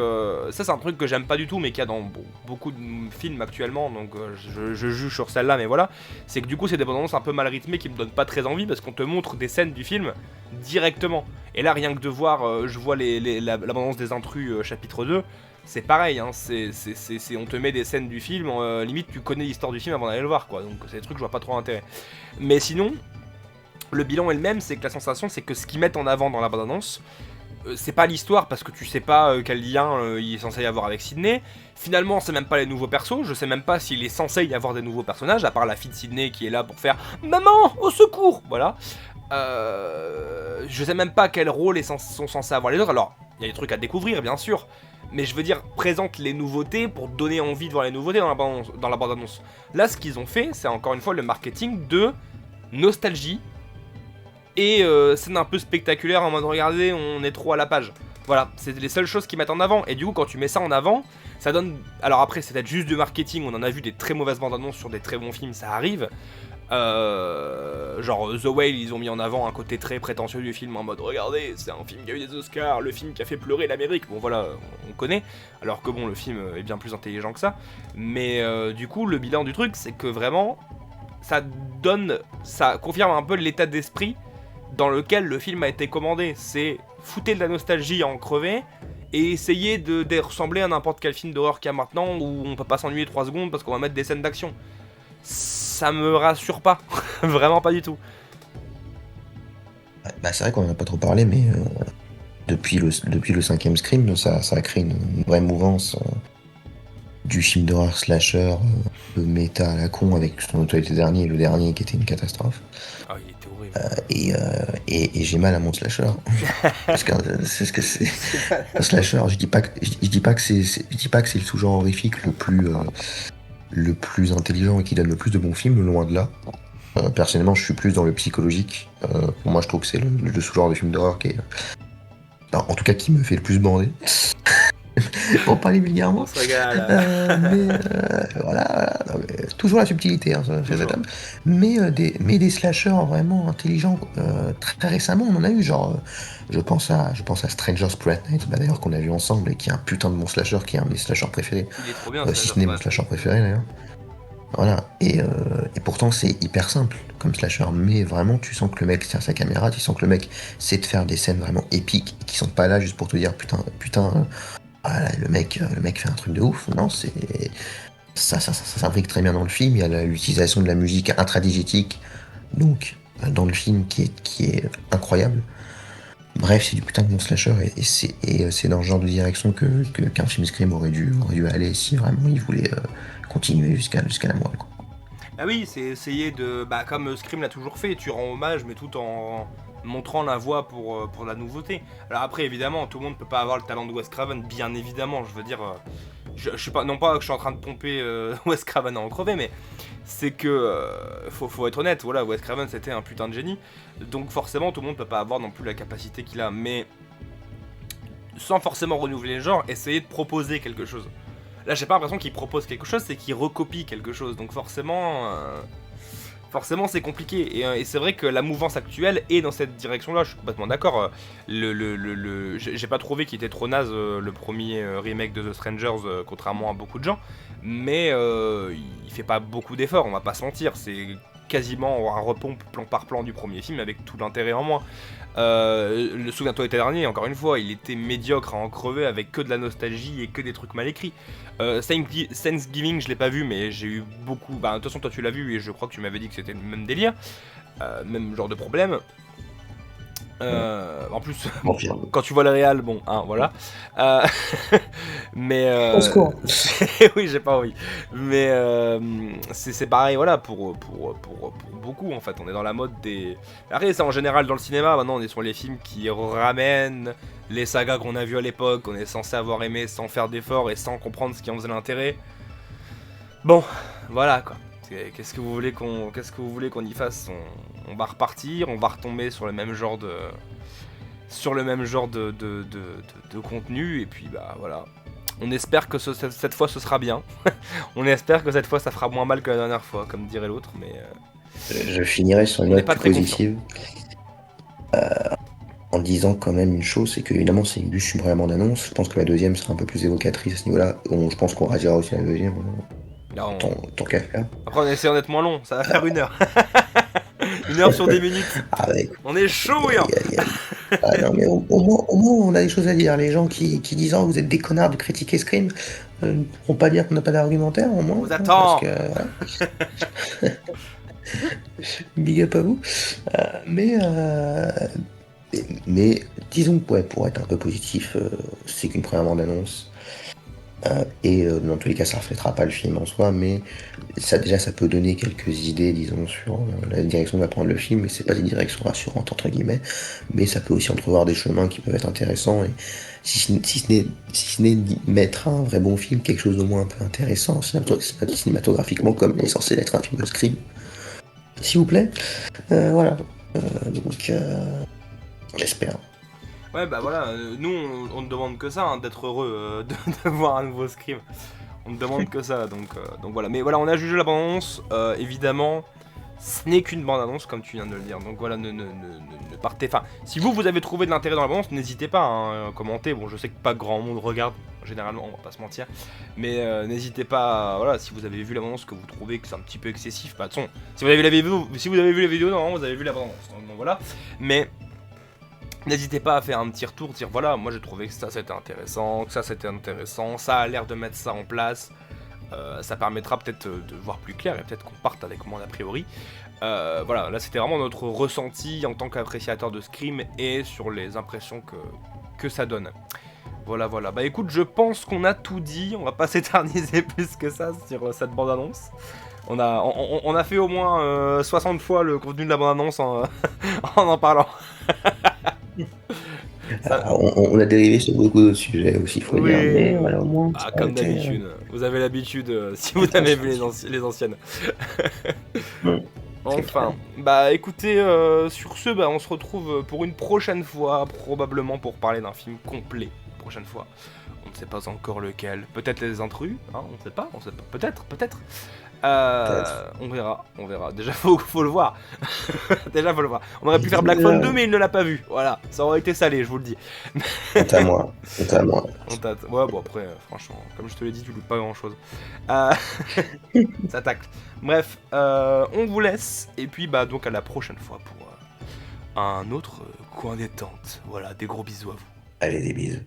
ça c'est un truc que j'aime pas du tout mais qu'il y a dans beaucoup de films actuellement, donc je juge sur celle-là mais voilà. C'est que du coup c'est des bandes-annonces un peu mal rythmées qui me donnent pas très envie parce qu'on te montre des scènes du film directement. Et là rien que de voir, je vois la bande-annonce des intrus chapitre 2. C'est pareil, hein, on te met des scènes du film, limite tu connais l'histoire du film avant d'aller le voir, quoi. Donc c'est des trucs, je vois pas trop l'intérêt. Mais sinon, le bilan est le même, c'est que la sensation, c'est que ce qu'ils mettent en avant dans la bande-annonce, c'est pas l'histoire, parce que tu sais pas quel lien il est censé y avoir avec Sydney. Finalement, c'est même pas les nouveaux persos, je sais même pas s'il est censé y avoir des nouveaux personnages, à part la fille de Sydney qui est là pour faire « Maman, au secours !» Voilà. Je sais même pas quel rôle sont censés avoir les autres, alors, il y a des trucs à découvrir, bien sûr. Mais je veux dire, présente les nouveautés pour donner envie de voir les nouveautés dans la bande-annonce. Là, ce qu'ils ont fait, c'est encore une fois le marketing de nostalgie. Et scène un peu spectaculaire en mode regardez, on est trop à la page. Voilà, c'est les seules choses qu'ils mettent en avant. Et du coup, quand tu mets ça en avant, ça donne... Alors après, c'est peut-être juste du marketing, on en a vu des très mauvaises bandes-annonces sur des très bons films, ça arrive. Genre The Whale, ils ont mis en avant un côté très prétentieux du film en mode regardez, c'est un film qui a eu des Oscars, le film qui a fait pleurer l'Amérique. Bon voilà, on connaît, alors que bon, le film est bien plus intelligent que ça. Mais du coup, le bilan du truc, c'est que vraiment, ça confirme un peu l'état d'esprit dans lequel le film a été commandé. C'est fouter de la nostalgie à en crever et essayer de ressembler à n'importe quel film d'horreur qu'il y a maintenant où on peut pas s'ennuyer 3 secondes parce qu'on va mettre des scènes d'action. Ça me rassure pas, vraiment pas du tout. Bah, c'est vrai qu'on en a pas trop parlé, mais depuis le 5ème Scream, ça a créé une vraie mouvance du film d'horreur slasher, de méta à la con, avec son autorité dernier, le dernier qui était une catastrophe. Ah, il était horrible. Et j'ai mal à mon slasher. Parce que c'est ce que c'est. Un slasher, je dis pas que c'est le sous-genre horrifique le plus intelligent et qui donne le plus de bons films, loin de là. Personnellement, je suis plus dans le psychologique. Pour moi, je trouve que c'est le sous-genre de film d'horreur qui est... en tout cas, qui me fait le plus bander. Pour parler vulgairement. On se régale. Voilà. Non, mais toujours la subtilité, hein, chez cet homme. Mais des slashers vraiment intelligents. Très récemment, on en a eu, genre... Je pense à Stranger's Pride Night, d'ailleurs, qu'on a vu ensemble, et qui est un putain de bon slasher, qui est un de mes slashers préférés. Il est trop bien, si ce n'est mon slasher préféré, d'ailleurs. Voilà, et pourtant c'est hyper simple comme slasher, mais vraiment tu sens que le mec tient sa caméra, tu sens que le mec sait de faire des scènes vraiment épiques, qui sont pas là juste pour te dire putain, voilà, le mec fait un truc de ouf. Non, ça s'imbrique très bien dans le film. Il y a l'utilisation de la musique intradigétique, donc dans le film qui est incroyable. Bref, c'est du putain de bon slasher et c'est dans ce genre de direction qu'un film Scream aurait dû aller si vraiment il voulait continuer jusqu'à la moelle, quoi. Ah oui, c'est essayer de... Bah comme Scream l'a toujours fait, tu rends hommage mais tout en montrant la voie pour la nouveauté. Alors après évidemment, tout le monde peut pas avoir le talent de Wes Craven, bien évidemment, je veux dire... je suis pas, non pas que je suis en train de pomper Wes Craven à en crever, mais c'est que faut être honnête, voilà, Wes Craven c'était un putain de génie, donc forcément tout le monde peut pas avoir non plus la capacité qu'il a, mais sans forcément renouveler le genre, essayer de proposer quelque chose. Là j'ai pas l'impression qu'il propose quelque chose, c'est qu'il recopie quelque chose, donc forcément c'est compliqué, et c'est vrai que la mouvance actuelle est dans cette direction-là, je suis complètement d'accord. J'ai pas trouvé qu'il était trop naze le premier remake de The Strangers, contrairement à beaucoup de gens, mais il fait pas beaucoup d'efforts, on va pas se mentir, c'est quasiment un repompe plan par plan du premier film avec tout l'intérêt en moins. Le Souviens-toi l'été dernier, encore une fois, il était médiocre à en crever avec que de la nostalgie et que des trucs mal écrits. Thanksgiving, je l'ai pas vu, mais j'ai eu beaucoup. Bah, de toute façon, toi tu l'as vu et je crois que tu m'avais dit que c'était le même délire, même genre de problème. En plus, bon, quand tu vois le réal, bon, hein, voilà. Mais Au secours. oui, j'ai pas envie. Mais c'est pareil, voilà, pour beaucoup en fait. On est dans la mode des. Après, ça en général dans le cinéma. Maintenant, on est sur les films qui ramènent les sagas qu'on a vues à l'époque, qu'on est censé avoir aimé sans faire d'efforts et sans comprendre ce qui en faisait l'intérêt. Bon, voilà quoi. Qu'est-ce que vous voulez qu'on y fasse? On va repartir, on va retomber sur le même genre de contenu, et puis bah voilà. On espère que cette fois ce sera bien. On espère que cette fois ça fera moins mal que la dernière fois, comme dirait l'autre, mais Je finirai sur une on n'est note pas plus très positive. En disant quand même une chose, c'est que évidemment c'est juste une première bande-annonce. Je pense que la deuxième sera un peu plus évocatrice à ce niveau-là. Je pense qu'on réagira aussi à la deuxième, là, tant qu'à faire. après on essaie d'être moins long, ça va faire 1 heure. 1 heure sur 10 minutes. Ah ouais, On est chaud, hein. Ah non, mais au moins on a des choses à dire. Les gens qui disent oh, vous êtes des connards de critiquer Scream ne pourront pas dire qu'on n'a pas d'argumentaire, au moins. On vous attend. Parce que, voilà. Big up à vous. Mais disons que ouais, pour être un peu positif, c'est qu'une première bande-annonce. Dans tous les cas, ça reflètera pas le film en soi, mais ça déjà, ça peut donner quelques idées, disons, sur la direction que va prendre le film, mais c'est pas des directions rassurantes, entre guillemets, mais ça peut aussi entrevoir des chemins qui peuvent être intéressants, et si ce n'est mettre un vrai bon film, quelque chose de moins un peu intéressant, cinématographiquement, comme il est censé être un film de Scream. S'il vous plaît. Voilà. Donc, j'espère. Ouais, bah voilà, nous on ne demande que ça, hein, d'être heureux de voir un nouveau Scream. On ne demande que ça, donc voilà. Mais voilà, on a jugé la bande-annonce, évidemment, ce n'est qu'une bande-annonce, comme tu viens de le dire. Donc voilà, ne partez. Enfin, si vous avez trouvé de l'intérêt dans la bande-annonce, n'hésitez pas à commenter. Bon, je sais que pas grand monde regarde, généralement, on va pas se mentir. Mais n'hésitez pas, voilà, si vous avez vu la bande-annonce, que vous trouvez que c'est un petit peu excessif, bah de toute façon, si vous avez vu la vidéo, normalement vous avez vu la bande-annonce. Donc voilà, mais. N'hésitez pas à faire un petit retour, dire voilà, moi j'ai trouvé que ça c'était intéressant, ça a l'air de mettre ça en place, ça permettra peut-être de voir plus clair et peut-être qu'on parte avec moins a priori. Voilà, là c'était vraiment notre ressenti en tant qu'appréciateur de Scream et sur les impressions que ça donne. Voilà, bah écoute, je pense qu'on a tout dit, on va pas s'éterniser plus que ça sur cette bande-annonce. On a fait au moins 60 fois le contenu de la bande-annonce en parlant. On a dérivé sur beaucoup d'autres sujets aussi, faut oui, dire, mais voilà, au moins. comme d'habitude, vous avez l'habitude si vous avez vu les anciennes. Enfin, bah écoutez, sur ce, bah, on se retrouve pour une prochaine fois, probablement pour parler d'un film complet. Prochaine fois, on ne sait pas encore lequel. Peut-être Les Intrus, hein, on ne sait pas, peut-être. On verra. Déjà, faut le voir. On aurait pu faire Black Phone 2, mais il ne l'a pas vu. Voilà, ça aurait été salé, je vous le dis. C'est à moi. Ouais, bon, après, franchement, comme je te l'ai dit, tu loupes pas grand-chose. Ça tacle. Bref, on vous laisse. Et puis, bah, donc, à la prochaine fois pour un autre coin détente. Voilà, des gros bisous à vous. Allez, des bisous.